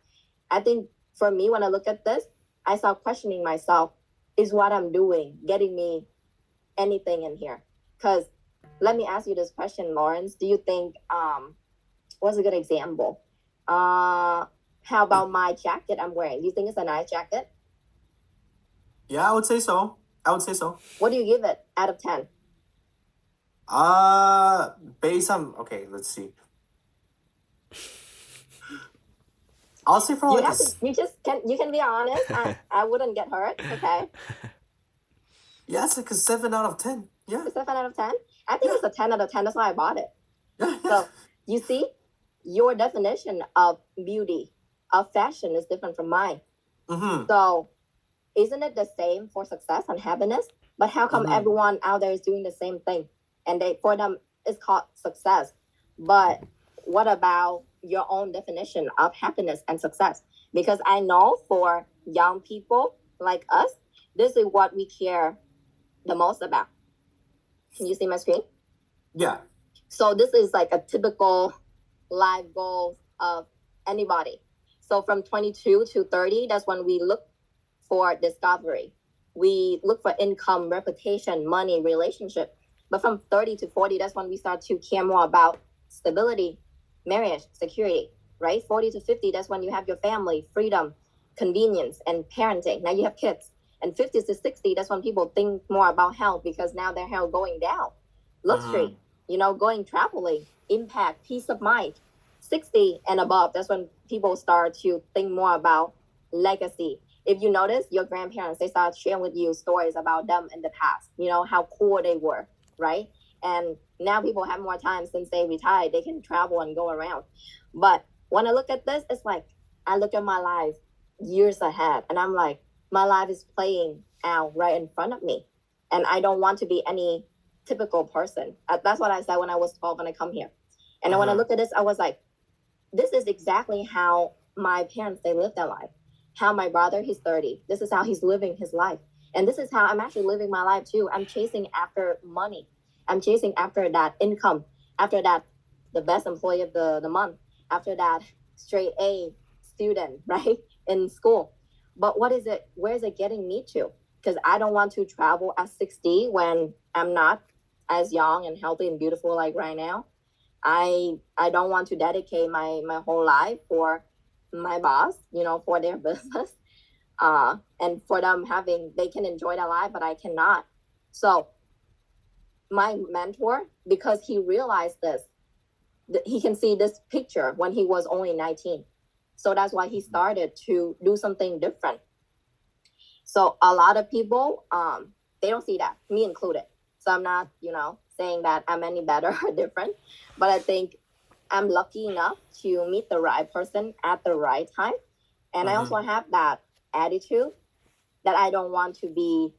I think for me, when I look at this, I start questioning myself, is what I'm doing getting me anything in here? Because let me ask you this question, Lawrence. Do you think, what's a good example? How about my jacket I'm wearing? Do you think it's a nice jacket? Yeah, I would say so. What do you give it out of 10? Based on, okay, let's see. I'll say for you can be honest. I wouldn't get hurt. Okay. Yeah, it's like a 7 out of 10. Yeah. A 7 out of 10? I think it's a 10 out of 10. That's why I bought it. Yeah. So you see, your definition of beauty, of fashion is different from mine. So isn't it the same for success and happiness? But how come everyone out there is doing the same thing? And for them, it's called success. But what about your own definition of happiness and success? Because I know for young people like us, this is what we care the most about. Can you see my screen? Yeah. So this is like a typical life goal of anybody. So from 22 to 30, that's when we look for discovery. We look for income, reputation, money, relationship. But from 30 to 40, that's when we start to care more about stability, marriage, security, right? 40 to 50, that's when you have your family, freedom, convenience and parenting. Now you have kids. And 50 to 60, that's when people think more about health because now their health going down. Luxury, going traveling, impact, peace of mind. 60 and above, that's when people start to think more about legacy. If you notice, your grandparents, they start sharing with you stories about them in the past, how cool they were, right? And now people have more time since they retired. They can travel and go around. But when I look at this, it's like I look at my life years ahead and I'm like, my life is playing out right in front of me. And I don't want to be any typical person. That's what I said when I was 12 when I come here. And then when I look at this, I was like, this is exactly how my parents, they lived their life. How my brother, he's 30. This is how he's living his life. And this is how I'm actually living my life too. I'm chasing after money. I'm chasing after that income. After that, the best employee of the month. After that, straight A student, right? In school. But what is it? Where is it getting me to? Because I don't want to travel at 60 when I'm not as young and healthy and beautiful like right now. I don't want to dedicate my whole life for my boss, for their business. And for them they can enjoy their life, but I cannot. So my mentor, because he realized this, he can see this picture when he was only 19. So that's why he started to do something different. So a lot of people, they don't see that, me included. So I'm not, saying that I'm any better or different, but I think I'm lucky enough to meet the right person at the right time. And I also have that attitude that I don't want to be,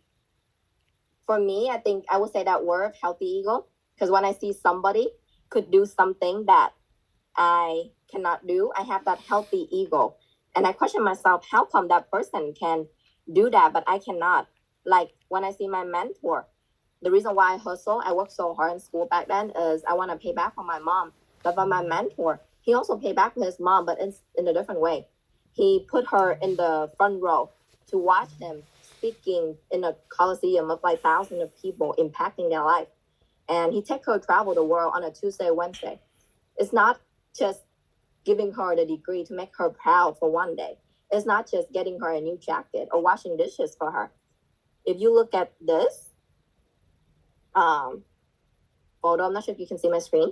for me, I think I would say that word, healthy ego, because when I see somebody could do something that I cannot do, I have that healthy ego. And I question myself, how come that person can do that, but I cannot? Like when I see my mentor, the reason why I hustle, I worked so hard in school back then is I want to pay back for my mom. But for my mentor, he also paid back for his mom, but it's in a different way. He put her in the front row to watch him speaking in a coliseum of like thousands of people impacting their life. And he took her travel the world on a Tuesday, Wednesday. It's not just giving her the degree to make her proud for one day. It's not just getting her a new jacket or washing dishes for her. If you look at this photo, I'm not sure if you can see my screen.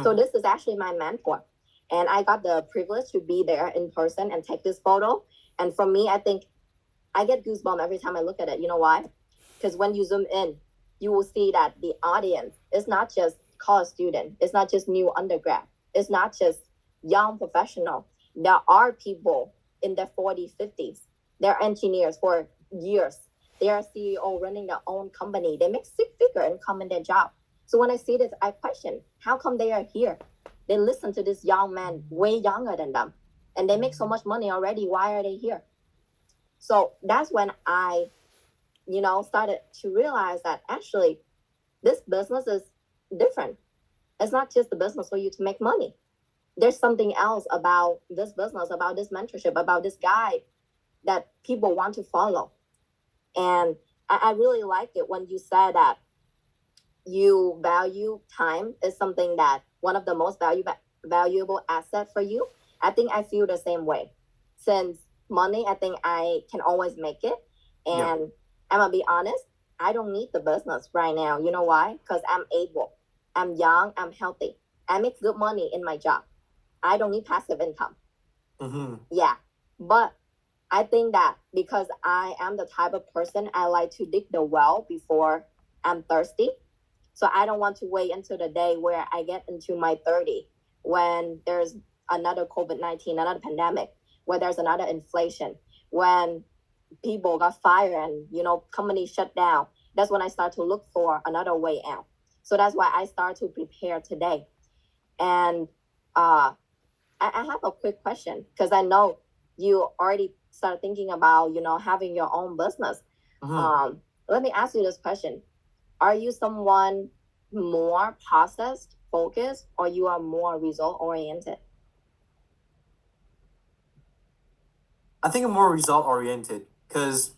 So this is actually my mentor. And I got the privilege to be there in person and take this photo. And for me, I think I get goosebumps every time I look at it. You know why? Because when you zoom in, you will see that the audience is not just college student. It's not just new undergrad. It's not just young professional. There are people in their 40s, 50s. They're engineers for years. They are CEO running their own company. They make six-figure income in their job. So when I see this, I question, how come they are here? They listen to this young man way younger than them. And they make so much money already. Why are they here? So that's when I, started to realize that actually this business is different. It's not just the business for you to make money. There's something else about this business, about this mentorship, about this guide that people want to follow. And I really like it when you said that you value time is something that one of the most valuable assets for you. I think I feel the same way. Since money, I think I can always make it. And I'm going to be honest, I don't need the business right now. You know why? Because I'm able. I'm young. I'm healthy. I make good money in my job. I don't need passive income. Yeah. But I think that because I am the type of person, I like to dig the well before I'm thirsty. So I don't want to wait until the day where I get into my 30 when there's another COVID-19, another pandemic, where there's another inflation, when people got fired and, companies shut down. That's when I start to look for another way out. So that's why I start to prepare today. And I have a quick question because I know you already start thinking about, having your own business. Let me ask you this question. Are you someone more process focused or you are more result oriented? I think I'm more result oriented because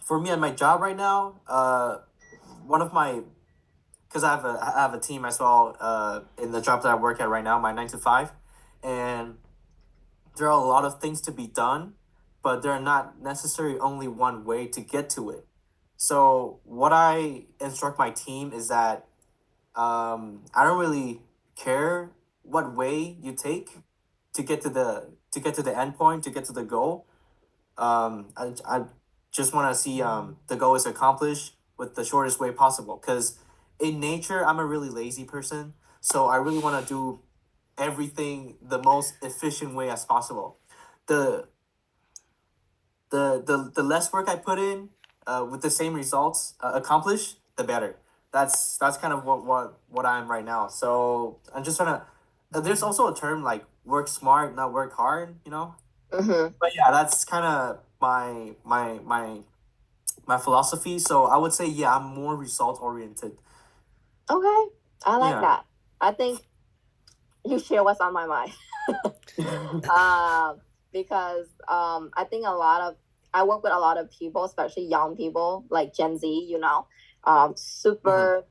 for me at my job right now, one of my, because I have a team as well in the job that I work at right now, my 9 to 5, and there are a lot of things to be done, but there are not necessarily only one way to get to it. So what I instruct my team is that I don't really care what way you take to get to the end point, to get to the goal. I just want to see the goal is accomplished with the shortest way possible. Because in nature, I'm a really lazy person, so I really want to do everything the most efficient way as possible. The the less work I put in, with the same results accomplished, the better. That's kind of what I am right now. So I'm just trying to. There's also a term like work smart, not work hard. You know. Mm-hmm. But yeah, that's kind of my philosophy. So I would say yeah, I'm more result oriented. Okay, I like Yeah. that. I think you share what's on my mind. Because I think I work with a lot of people, especially young people like Gen Z, super,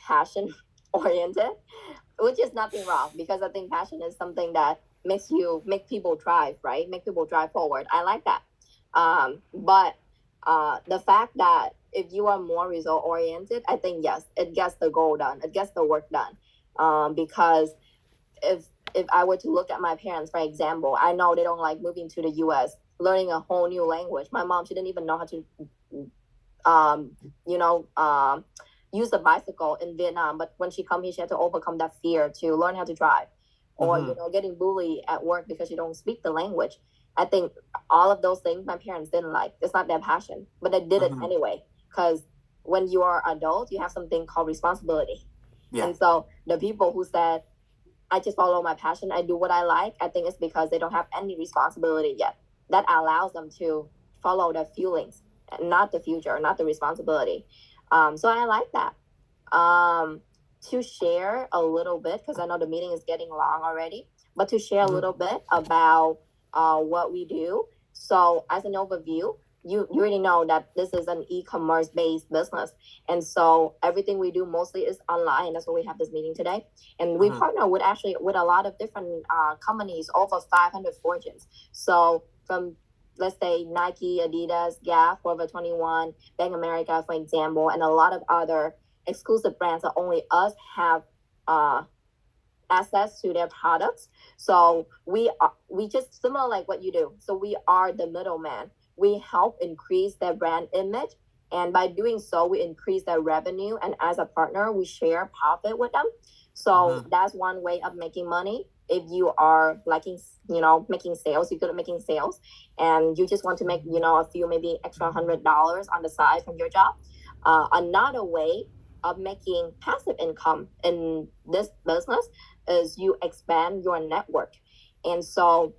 passion oriented, which is nothing wrong because I think passion is something that make people drive, right? Make people drive forward. I like that. But the fact that if you are more result oriented, I think yes, it gets the goal done, it gets the work done. Because if if I were to look at my parents, for example, I know they don't like moving to the US, learning a whole new language. My mom, she didn't even know how to, um, you know, um, use a bicycle in Vietnam. But when she come here, she had to overcome that fear to learn how to drive, or getting bullied at work because she don't speak the language. I think all of those things my parents didn't like. It's not their passion, but they did it anyway because when you are adult, you have something called responsibility. Yeah. And so the people who said I just follow my passion. I do what I like. I think it's because they don't have any responsibility yet. That allows them to follow their feelings, not the future, not the responsibility. So I like that. To share a little bit, because I know the meeting is getting long already, but to share a little bit about what we do. So as an overview, you already know that this is an e-commerce based business, and so everything we do mostly is online. That's why we have this meeting today, and we partner with actually with a lot of different companies, over 500 fortunes. So from, let's say, Nike, Adidas, Gap, Forever 21, Bank America, for example, and a lot of other exclusive brands that only us have access to their products. So we just similar like what you do. So we are the middleman. We help increase their brand image, and by doing so, we increase their revenue. And as a partner, we share profit with them. So that's one way of making money. If you are liking, making sales, you're good at making sales, and you just want to make, a few maybe extra $100 on the side from your job. Another way of making passive income in this business is you expand your network. And so,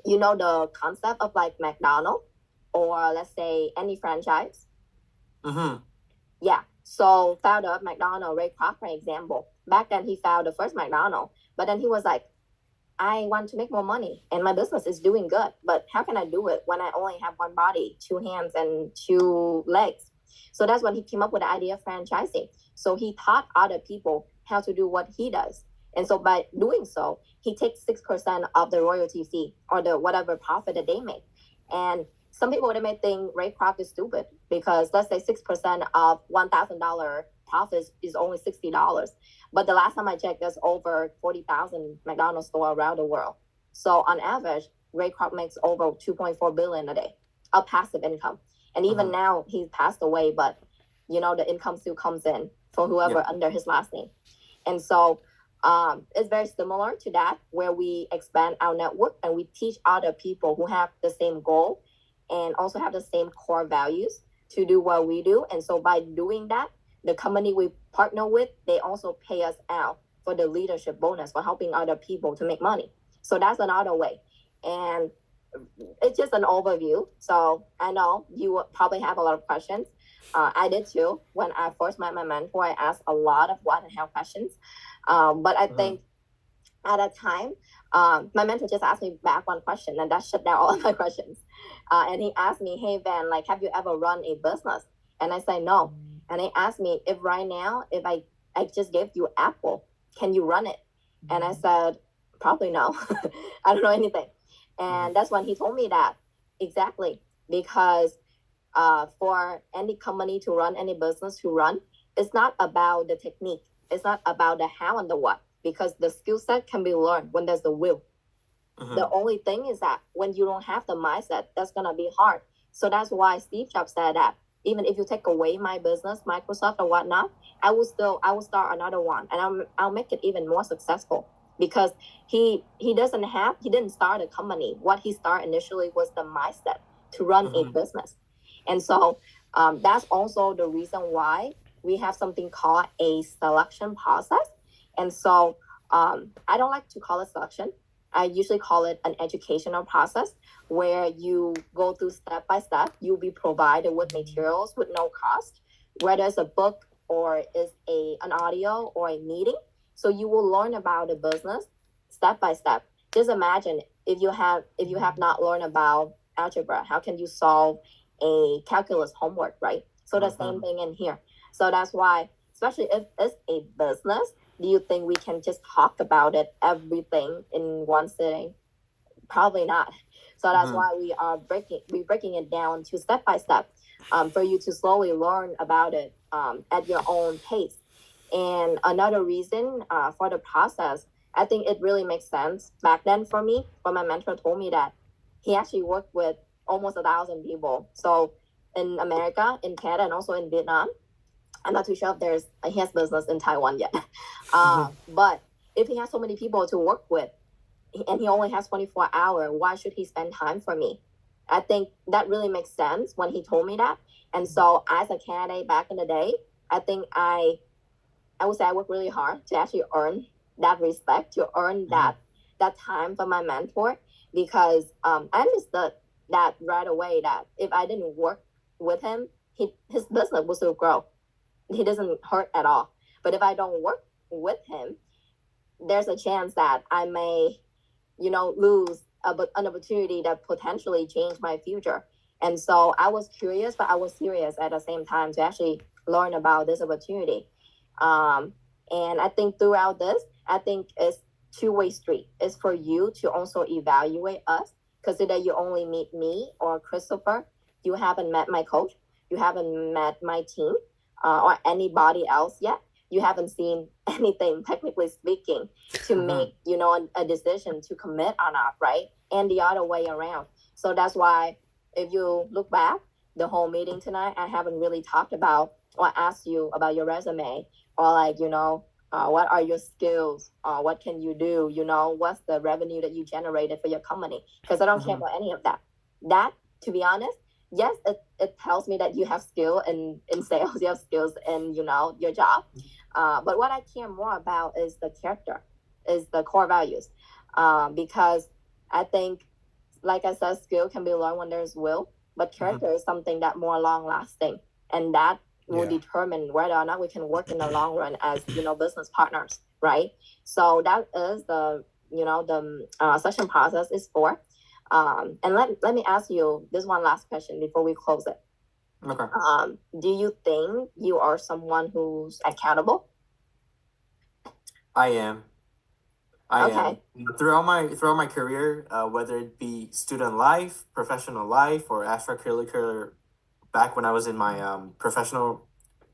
the concept of like McDonald's, or let's say any franchise. Yeah. So founder of McDonald's, Ray Kroc, for example, back then he founded the first McDonald's, but then he was like, I want to make more money and my business is doing good, but how can I do it when I only have one body, two hands, and two legs? So that's when he came up with the idea of franchising. So he taught other people how to do what he does. And so by doing so, he takes 6% of the royalty fee or the whatever profit that they make. And some people may think Ray Kroc is stupid because let's say 6% of $1,000 profits is only $60. But the last time I checked, there's over 40,000 McDonald's stores around the world. So on average, Ray Kroc makes over 2.4 billion a day of passive income. And even now he's passed away, but the income still comes in for whoever under his last name. And so it's very similar to that, where we expand our network and we teach other people who have the same goal and also have the same core values to do what we do. And so by doing that, the company we partner with, they also pay us out for the leadership bonus for helping other people to make money. So that's another way. And it's just an overview. So I know you probably have a lot of questions. I did too. When I first met my mentor, I asked a lot of what and how questions. But I think at that time, my mentor just asked me back one question, and that shut down all of my questions. And he asked me, hey, Van, like, have you ever run a business? And I said, no. And he asked me, if right now, if I just gave you Apple, can you run it? And I said, probably no. I don't know anything. And that's when he told me that exactly, because for any company to run, any business to run, it's not about the technique. It's not about the how and the what, because the skill set can be learned when there's the will. The only thing is that when you don't have the mindset, that's gonna be hard. So that's why Steve Jobs said that even if you take away my business, Microsoft or whatnot, I will start another one, and I'll make it even more successful, because he didn't start a company. What he started initially was the mindset to run a business. And so that's also the reason why we have something called a selection process. And so I don't like to call it selection. I usually call it an educational process, where you go through step by step. You'll be provided with materials with no cost, whether it's a book or is an audio or a meeting. So you will learn about the business step by step. Just imagine if you have not learned about algebra, how can you solve a calculus homework, right? So the same thing in here. So that's why, especially if it's a business, do you think we can just talk about it, everything in one sitting? Probably not. So that's why we're breaking it down to step by step, for you to slowly learn about it at your own pace. And another reason for the process, I think it really makes sense back then for me. When my mentor told me that he actually worked with almost 1,000 people. So in America, in Canada, and also in Vietnam. I'm not too sure if he has business in Taiwan yet. But if he has so many people to work with, and he only has 24 hours, why should he spend time for me? I think that really makes sense when he told me that. And so as a candidate back in the day, I think I would say I worked really hard to actually earn that respect, to earn that time from my mentor, because I understood that right away, that if I didn't work with him, his business would still grow. He doesn't hurt at all. But if I don't work with him, there's a chance that I may, lose an opportunity that potentially change my future. And so I was curious, but I was serious at the same time to actually learn about this opportunity. And I think throughout this, I think it's two-way street. It's for you to also evaluate us. Consider you only meet me or Christopher. You haven't met my coach. You haven't met my team or anybody else yet. You haven't seen anything, technically speaking, to make, a decision to commit or not, right? And the other way around. So that's why if you look back, the whole meeting tonight, I haven't really talked about or asked you about your resume, or what are your skills? What can you do? What's the revenue that you generated for your company? Because I don't care about any of that. That, to be honest, yes, it tells me that you have skill in sales, you have skills in, your job. But what I care more about is the character, is the core values. Because I think, like I said, skill can be learned when there's will, but character is something that more long lasting. And that will determine whether or not we can work in the long run as, business partners, right? So that is the session process is for. And let me ask you this one last question before we close it. Okay. Do you think you are someone who's accountable? I am. I Okay. am. Throughout my career, whether it be student life, professional life, or extracurricular, back when I was in my professional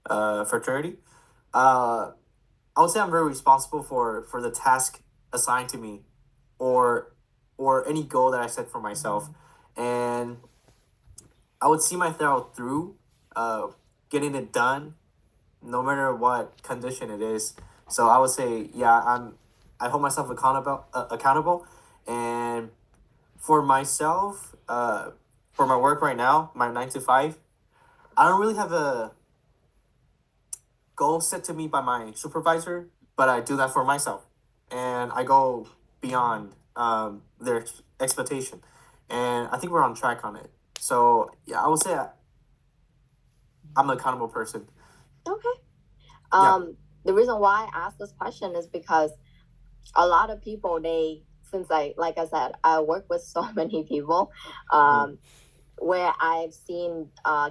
fraternity, I would say I'm very responsible for the task assigned to me, or any goal that I set for myself, and I would see myself through, getting it done, no matter what condition it is. So I would say, yeah, I hold myself accountable, and for myself, for my work right now, my 9 to 5, I don't really have a goal set to me by my supervisor, but I do that for myself, and I go beyond their expectation, and I think we're on track on it. So yeah, I would say I'm an accountable person. Okay. Yeah. The reason why I asked this question is because a lot of people, since like I said, I work with so many people, where I've seen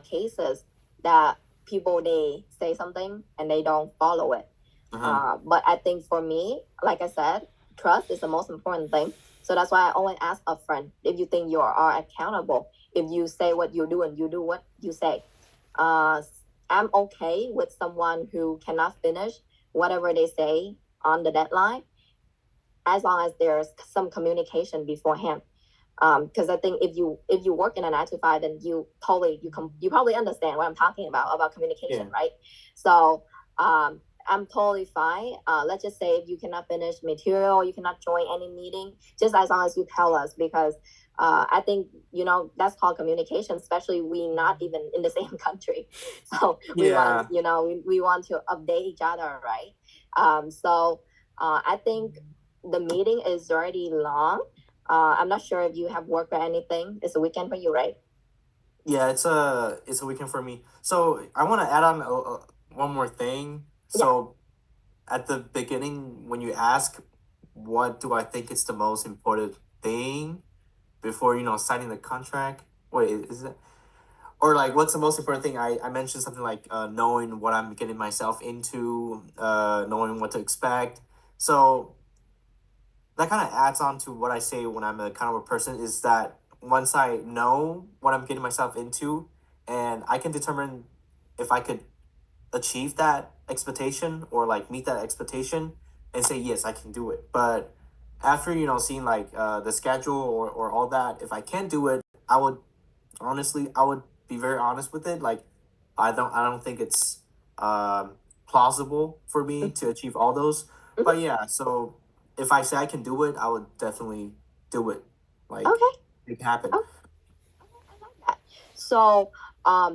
cases that people, they say something and they don't follow it. But I think for me, like I said, trust is the most important thing. So that's why I always ask upfront if you think you are accountable. If you say what you do and you do what you say. Uh, I'm okay with someone who cannot finish whatever they say on the deadline, as long as there's some communication beforehand. Because I think if you work in a 9 to 5, then you probably understand what I'm talking about communication, right? So I'm totally fine. Let's just say if you cannot finish material, you cannot join any meeting, just as long as you tell us, because I think that's called communication. Especially we not even in the same country, so we want we want to update each other, right? So I think the meeting is already long. I'm not sure if you have work or anything. It's a weekend for you, right? Yeah, it's a weekend for me. So I want to add on one more thing. So at the beginning, when you ask, what do I think is the most important thing before signing the contract? Wait, is it? Or like, what's the most important thing? I mentioned something like knowing what I'm getting myself into, knowing what to expect. So that kind of adds on to what I say when I'm a kind of a person, is that once I know what I'm getting myself into, and I can determine if I could achieve that expectation or like meet that expectation, and say yes, I can do it. But after seeing like the schedule or all that, if I can't do it, I would honestly, I would be very honest with it. Like, I don't think it's plausible for me to achieve all those. But yeah, so if I say I can do it, I would definitely do it. Like, Okay. make it happen. Okay. I like that. So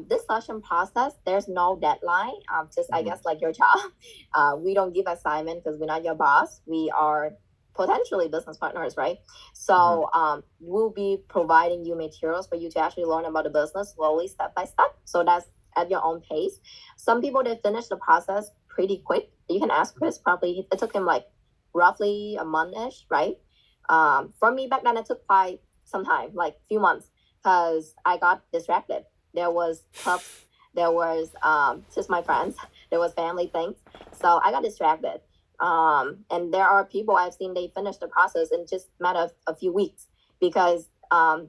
this selection process, there's no deadline. Just I guess like your job. We don't give assignment because we're not your boss. We are potentially business partners, right? So we'll be providing you materials for you to actually learn about the business slowly, step by step. So that's at your own pace. Some people, they finish the process pretty quick. You can ask Chris. Probably it took him like roughly a month-ish, right? For me back then, it took quite some time, like a few months, because I got distracted. There was clubs, there was just my friends, there was family things, so I got distracted. And there are people I've seen, they finish the process in just a matter of a few weeks, because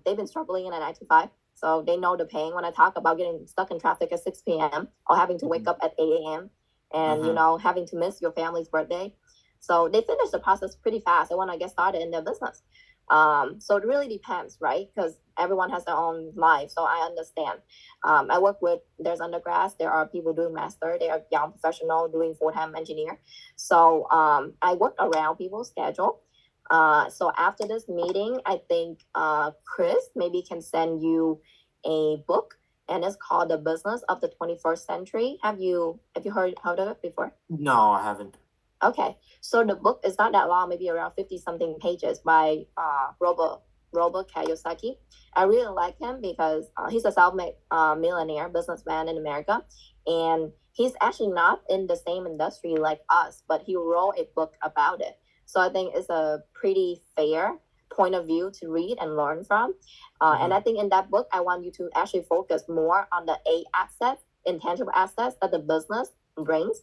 they've been struggling in a 9 to 5. So they know the pain when I talk about getting stuck in traffic at 6 p.m. or having to wake up at 8 a.m. and having to miss your family's birthday. So they finish the process pretty fast. They want to get started in their business. So it really depends, right? Because everyone has their own life. So I understand. I work with, there's undergrads, there are people doing master, there are young professional doing full-time engineer. So I work around people's schedule. So after this meeting, I think Chris maybe can send you a book, and it's called The Business of the 21st Century. Have you heard of it before? No, I haven't. Okay, so the book is not that long, maybe around 50 something pages, by Robert Kiyosaki. I really like him because he's a self-made millionaire businessman in America, and he's actually not in the same industry like us, but he wrote a book about it. So I think it's a pretty fair point of view to read and learn from. And I think in that book, I want you to actually focus more on the assets, intangible assets that the business brings,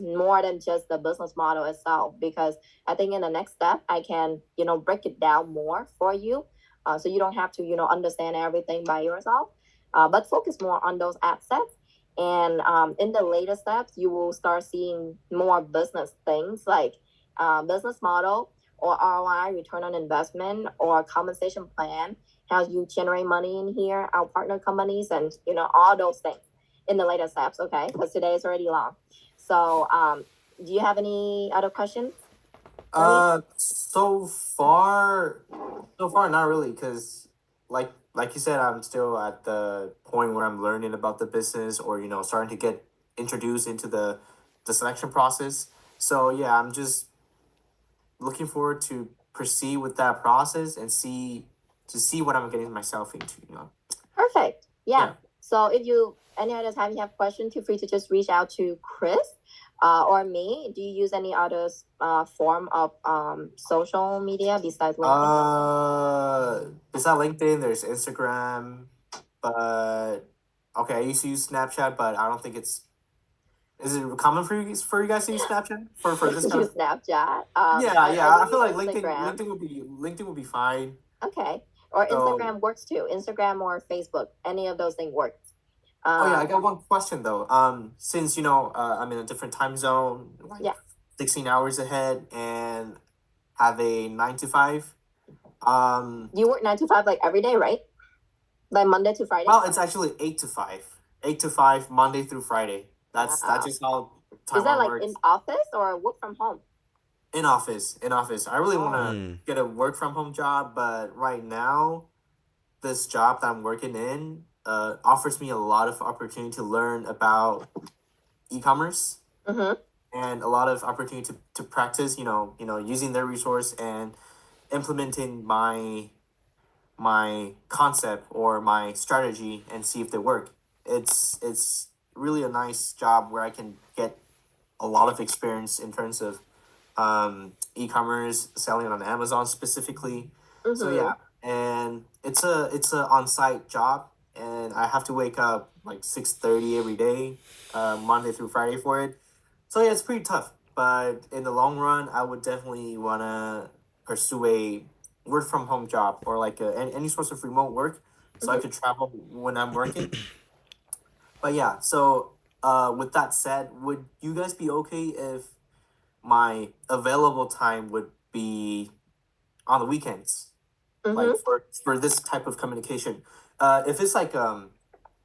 more than just the business model itself. Because I think in the next step, I can break it down more for you, so you don't have to understand everything by yourself, but focus more on those assets. And in the later steps, you will start seeing more business things like business model or ROI, return on investment, or compensation plan, how you generate money in here, our partner companies, and all those things in the later steps. Okay, because today is already long. So do you have any other questions? So far not really, because like you said, I'm still at the point where I'm learning about the business, or starting to get introduced into the selection process. So yeah, I'm just looking forward to proceed with that process and see what I'm getting myself into. Perfect. Yeah. So if you any other time you have questions, feel free to just reach out to Chris or me. Do you use any other form of social media besides LinkedIn? Besides LinkedIn, there's Instagram, but okay, I used to use Snapchat, but I don't think it's Is it common for you guys to use Snapchat for this kind Use of? Snapchat. Yeah, I yeah. do I feel use like Instagram. LinkedIn would be fine. Okay. Or So, Instagram works too. Instagram or Facebook. Any of those things works. oh yeah, I Um, got one question though. Since I'm in a different time zone, like yeah. 16 hours ahead, and have a 9 to 5. You work 9 to 5 like every day, right? Like Monday to Friday? Well, it's actually 8 to 5. 8 to 5, Monday through Friday. That's Wow. just how Is that Taiwan like in works. office or work from home? In office, in office. I really want Oh. to Mm. get a work from home job, but right now, this job that I'm working in offers me a lot of opportunity to learn about e-commerce Mm-hmm. and a lot of opportunity to practice. Using their resource and implementing my concept or my strategy and see if they work. It's really a nice job where I can get a lot of experience in terms of e-commerce, selling on Amazon specifically. So Mm-hmm. yeah, and it's a on-site job, and I have to wake up like 6:30 every day, Monday through Friday for it. So yeah, it's pretty tough. But in the long run, I would definitely wanna pursue a work from home job or like any sorts of remote work, so I Mm-hmm. could travel when I'm working. But yeah, so with that said, would you guys be okay if my available time would be on the weekends, like Mm-hmm. for this type of communication? If it's like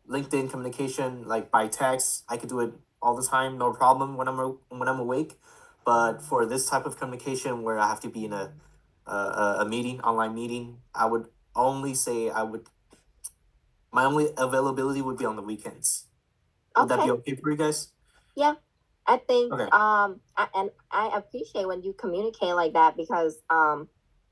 LinkedIn communication, like by text, I could do it all the time, no problem when I'm awake. But for this type of communication where I have to be in a meeting, online meeting, I would only say I would my only availability would be on the weekends. Would that Okay. be okay for you guys? Yeah. I think Okay. and I appreciate when you communicate like that because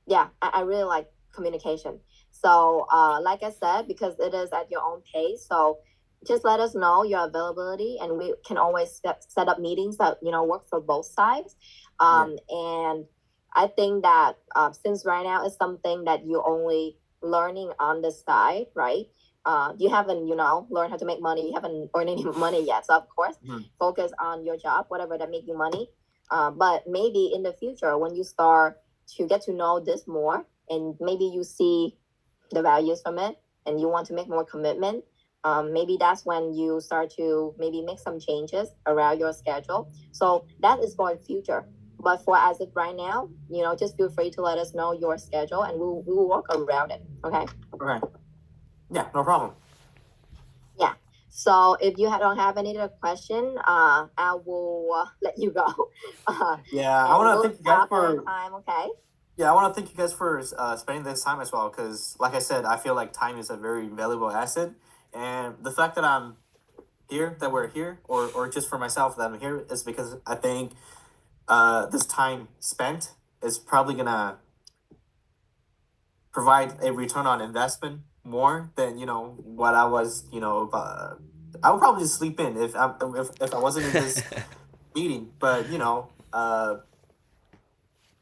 yeah, I really like communication. So like I said, because it is at your own pace, so just let us know your availability and we can always set up meetings that work for both sides. Yeah. And I think that since right now it's something that you're only learning on the side, right? You haven't learned how to make money, you haven't earned any money yet, so of course Mhm. focus on your job, whatever that make you money. But maybe in the future, when you start to get to know this more, and maybe you see the values from it, and you want to make more commitment, maybe that's when you start to maybe make some changes around your schedule. So that is for the future. But for as of right now, just feel free to let us know your schedule, and we will work around it. Okay. Okay. Yeah, no problem. Yeah. So if you don't have any other question, I will let you go. Yeah, I And want to we'll thank you guys talk another for time, okay? yeah, I want to thank you guys for spending this time as well. Because, like I said, I feel like time is a very valuable asset, and the fact that I'm here, that we're here, or just for myself that I'm here, is because I think this time spent is probably gonna provide a return on investment more than what I was. I would probably just sleep in if I wasn't in this meeting. But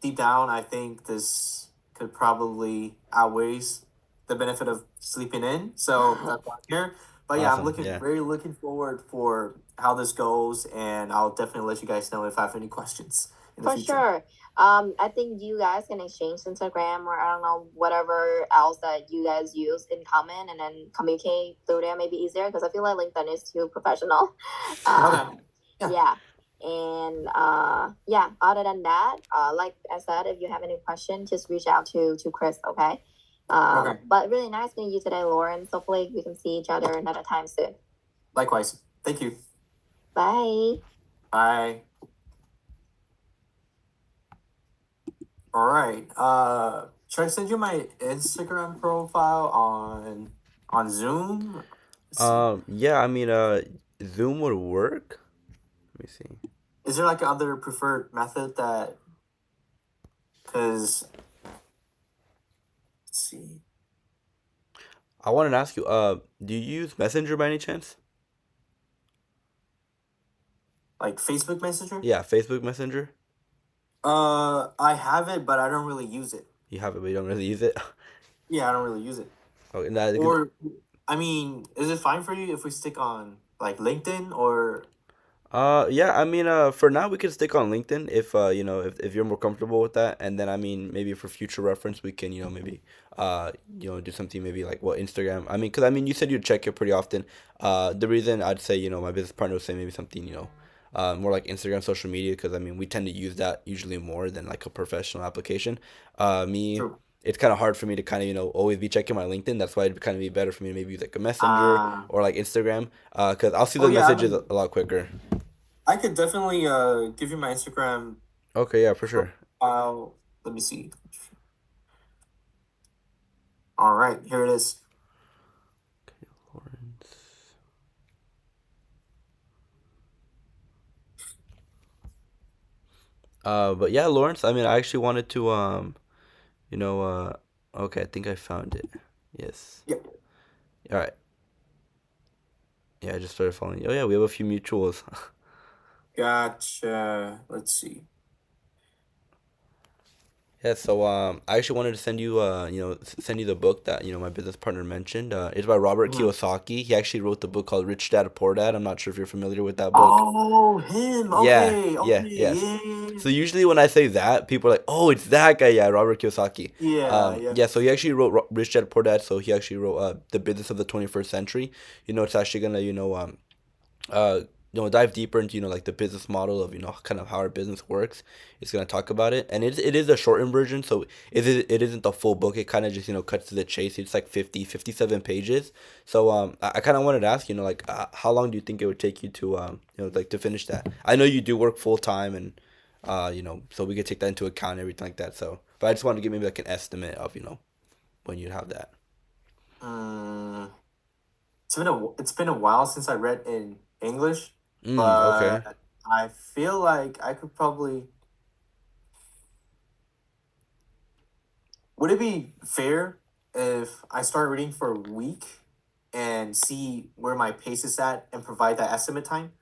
deep down, I think this could probably outweighs the benefit of sleeping in. So that's why I'm here. But yeah, I'm Awesome. looking Yeah. very looking forward for how this goes, and I'll definitely let you guys know if I have any questions in the For future. sure. I think you guys can exchange Instagram or I don't know whatever else that you guys use in common, and then communicate through there maybe easier because I feel like LinkedIn is too professional. Okay. Um, Yeah. yeah. And yeah, other than that, like I said, if you have any question, just reach out to Chris, okay? Okay. But really nice meeting you today, Lauren. Hopefully we can see each other another time soon. Likewise. Thank you. Bye. Bye. All right. Should I send you my Instagram profile on Zoom? Let's see. Yeah. I mean, Zoom would work. Let me see. Is there like other preferred method that? Because let's see. I wanted to ask you. Do you use Messenger by any chance? Like Facebook Messenger? Yeah, Facebook Messenger. I have it, but I don't really use it. You have it, but you don't really use it. Yeah, I don't really use it. Okay, that, Or, I mean, is it fine for you if we stick on like LinkedIn or? Yeah, I mean, for now we can stick on LinkedIn if if you're more comfortable with that, and then I mean maybe for future reference we can maybe do something maybe like what Instagram. I mean, because I mean you said you check it pretty often. The reason I'd say my business partner would say maybe something more like Instagram social media because I mean we tend to use that usually more than like a professional application. Me. True. It's kind of hard for me to kind of always be checking my LinkedIn. That's why it'd kind of be better for me to maybe use like a messenger Uh, or like Instagram, because I'll see oh those yeah, messages a lot quicker. I could definitely give you my Instagram Okay, yeah, for sure. profile. Let me see. All right, here it is. Lawrence. But yeah, Lawrence. I mean, I actually wanted to you know, okay, I think I found it. Yes. Yep. All right. Yeah, I just started following you. Oh yeah, we have a few mutuals. Gotcha. Let's see. Yeah, so I actually wanted to send you send you the book that my business partner mentioned. It's by Robert Mhm. Kiyosaki. He actually wrote the book called Rich Dad Poor Dad. I'm not sure if you're familiar with that book. Oh, him. Yeah, Okay. yeah, Okay. yes. Yeah. Yeah. So usually when I say that, people are like, "Oh, it's that guy." Yeah, Robert Kiyosaki. Yeah. Yeah. Yeah. So he actually wrote Rich Dad Poor Dad. So he actually wrote The Business of the 21st Century. It's actually gonna uh dive deeper into like the business model of kind of how our business works. It's gonna talk about it, and it is a shortened version, so it isn't the full book. It kind of just cuts to the chase. It's like 57 pages. So I kind of wanted to ask like how long do you think it would take you to like to finish that? I know you do work full time, and so we could take that into account and everything like that. So but I just wanted to get maybe like an estimate of when you'd have that. Mm, it's been a while since I read in English, Okay. but I feel like I could probably. Would it be fair if I start reading for a week and see where my pace is at and provide that estimate time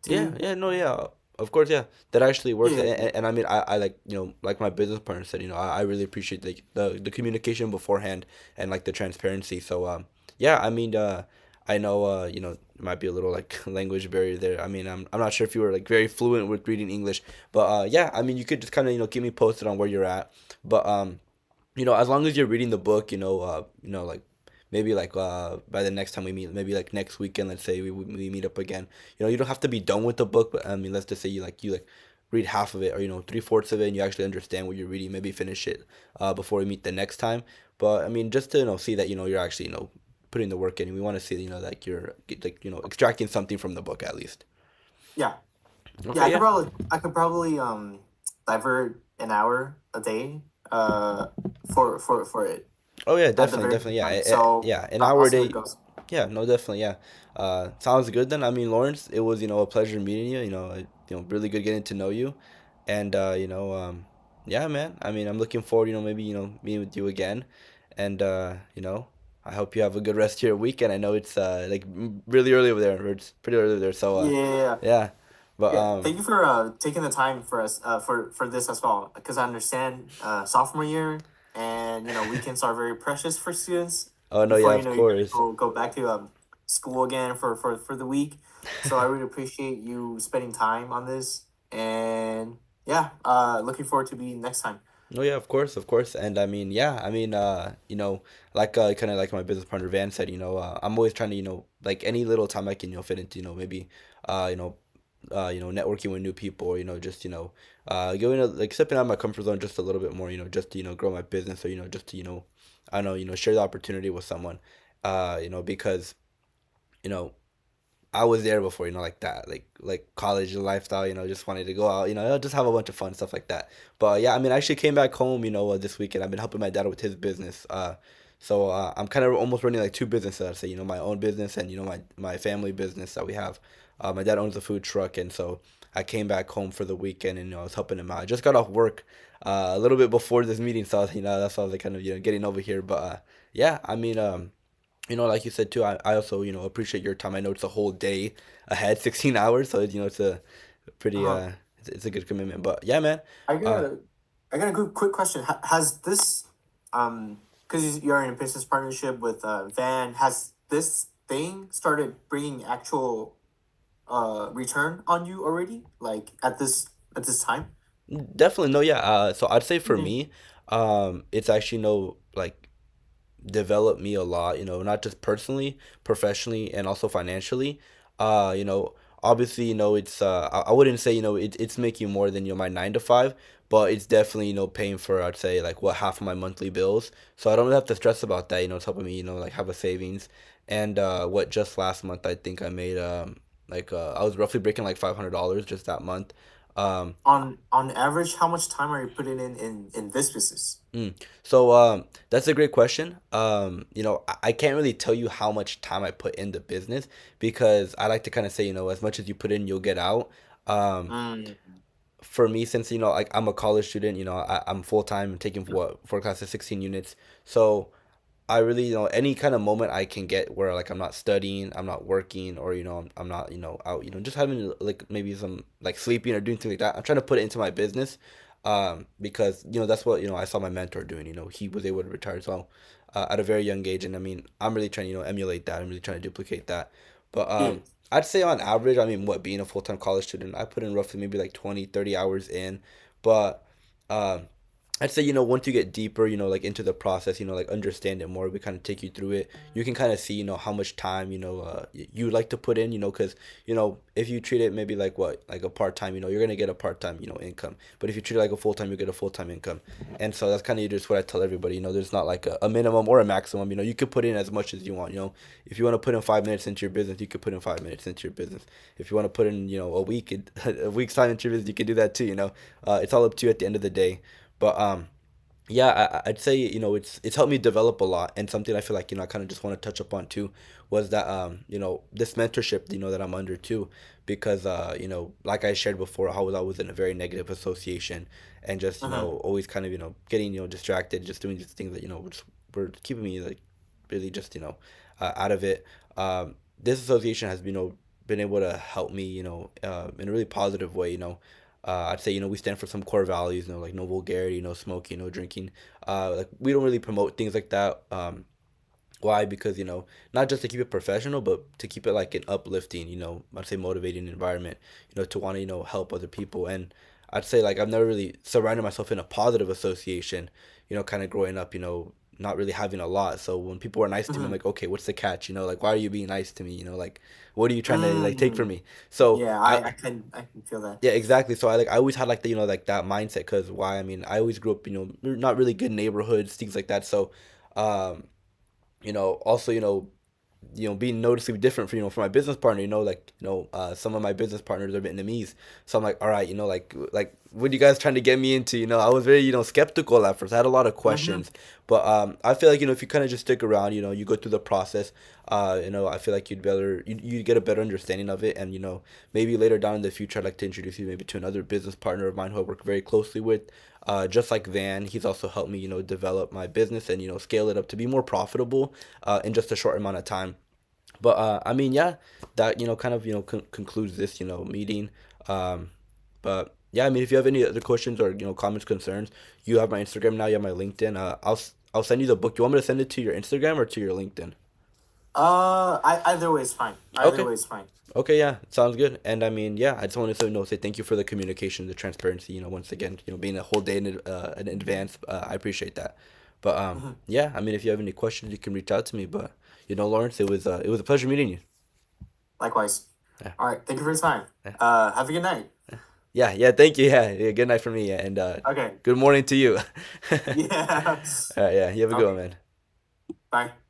to Yeah, you? yeah, no, yeah, of course, yeah, that actually works, Yeah. and I mean, I like like my business partner said, I really appreciate like the communication beforehand and like the transparency. So yeah, I mean, I know it might be a little like language barrier there. I mean, I'm not sure if you were like very fluent with reading English, but yeah, I mean, you could just kind of keep me posted on where you're at, but as long as you're reading the book, like maybe like by the next time we meet, maybe like next weekend, let's say we meet up again. You don't have to be done with the book, but I mean, let's just say you like read half of it or three-fourths of it, and you actually understand what you're reading. Maybe finish it before we meet the next time. But I mean, just to see that you're actually putting the work in. We want to see like you're like extracting something from the book at least. Yeah. Yeah, Okay, I could yeah. probably divert an hour a day for it Oh yeah, at the definitely, very definitely, yeah, time. So yeah. An I'll hour a see how it day. goes. Yeah, no, definitely, yeah. Sounds good then. I mean, Lawrence, it was a pleasure meeting you. Really good getting to know you, and yeah, man. I mean, I'm looking forward. Maybe meeting with you again, and I hope you have a good rest of your weekend. I know it's like really early over there. Or it's pretty early over there. So Yeah, yeah, yeah. yeah, but Yeah, thank you for taking the time for us for this as well because I understand sophomore year and weekends are very precious for students oh no, yeah, before of you gotta course. go back to school again for the week. So I really appreciate you spending time on this and yeah, looking forward to being next time. Oh yeah, of course, and I mean, yeah, I mean, like kind of like my business partner Van said, I'm always trying to, like any little time I can, fit into, maybe, networking with new people, or just, going to like stepping out of my comfort zone just a little bit more, just to, grow my business, or just to, I don't know, share the opportunity with someone, because, you know, I was there before, like that, like college lifestyle, just wanted to go out, just have a bunch of fun stuff like that. But yeah, I mean, I actually came back home, this weekend. I've been helping my dad with his business. So I'm kind of almost running like two businesses. I'd say, my own business and my family business that we have. My dad owns a food truck, and so I came back home for the weekend, and I was helping him out. I just got off work a little bit before this meeting, so that's why I was like kind of getting over here. But yeah, I mean like you said too, I also, appreciate your time. I know it's a whole day ahead, 16 hours, so it's a pretty Uh-huh. it's a good commitment. But yeah, man. I Uh got a I got a good quick question. Has this because you're in a business partnership with Van, has this thing started bringing actual return on you already? Like at this time? Definitely no, yeah. So I'd say for Mm-hmm. me, it's actually no like developed me a lot, not just personally, professionally, and also financially. Uh, you know, Obviously, it's I wouldn't say, it's making more than, my 9 to 5, but it's definitely, paying for, I'd say, like what, half of my monthly bills. So I don't really have to stress about that, it's helping me, like have a savings. And what just last month I think I made like I was roughly breaking like $500 just that month. Um On average, how much time are you putting in this business? Mm. So that's a great question. I can't really tell you how much time I put in the business because I like to kind of say, as much as you put in, you'll get out. Um, Mm. for me, since like I'm a college student, I'm full time taking what, 4 classes, 16 units. So I really, any kind of moment I can get where like I'm not studying, I'm not working, or I'm not, out, just having like maybe some like sleeping or doing things like that. I'm trying to put it into my business, because that's what I saw my mentor doing. He was able to retire so at a very young age, and I mean I'm really trying to emulate that. I'm really trying to duplicate that. But Yeah. I'd say on average, I mean, what, being a full time college student, I put in roughly maybe like 20, 30 hours in, but. Um, I'd say, once you get deeper, like into the process, like understand it more, we kind of take you through it. You can kind of see, how much time, you like to put in, because, if you treat it maybe like what, like a part time, you're going to get a part time, income. But if you treat it like a full time, you get a full time income. And so that's kind of just what I tell everybody, there's not like a minimum or a maximum, you could put in as much as you want, If you want to put in 5 minutes into your business, you could put in 5 minutes into your business. If you want to put in, a week, a week's time into your business, you could do that too, It's all up to you at the end of the day. But yeah, I'd say, it's helped me develop a lot, and something I feel like, I kind of just want to touch upon too was that this mentorship, that I'm under too, because like I shared before, how I was in a very negative association, and just Uh-huh. always kind of getting distracted, just doing these things that just were keeping me like really just out of it. This association has been able to help me in a really positive way. I'd say we stand for some core values, like no vulgarity, no smoking, no drinking. Like we don't really promote things like that. Why? Because not just to keep it professional, but to keep it like an uplifting, I'd say motivating environment, to want to help other people. And I'd say like I've never really surrounded myself in a positive association, kind of growing up, not really having a lot. So when people are nice to me, I'm Mm-hmm. like, okay, what's the catch? Like why are you being nice to me? Like what are you trying to like take from Mm. me? So Yeah, I can feel that. yeah, exactly. So I always had like the like that mindset, because why? I mean, I always grew up, not really good neighborhoods, things like that. So um also, being noticeably different for for my business partner, like some of my business partners are Vietnamese. So I'm like, all right, like what are you guys trying to get me into? I was very skeptical at first. I had a lot of Mm-hmm. questions, but I feel like if you kind of just stick around, you go through the process, I feel like you'd get a better understanding of it. And maybe later down in the future, I'd like to introduce you maybe to another business partner of mine who I work very closely with. Just like Van, he's also helped me, develop my business and scale it up to be more profitable in just a short amount of time. But I mean, yeah, that kind of concludes this meeting. Um, but yeah, I mean, if you have any other questions or comments, concerns, you have my Instagram now. You have my LinkedIn. I'll send you the book. Do you want me to send it to your Instagram or to your LinkedIn? Either way is fine. Either Okay. way is fine. Okay, yeah, sounds good. And I mean, yeah, I just wanted to say thank you for the communication, the transparency. Once again, being a whole day in advance, I appreciate that. But Mm-hmm. yeah, I mean, if you have any questions, you can reach out to me. But Lawrence, it was a pleasure meeting you. Likewise. Yeah, All right. Thank you for your time. yeah, Have a good night. yeah, yeah. Thank you. Yeah, yeah, good night for me. Yeah, and Okay. good morning to you. All Yeah. right, yeah, you have a good one, Okay. man. Bye.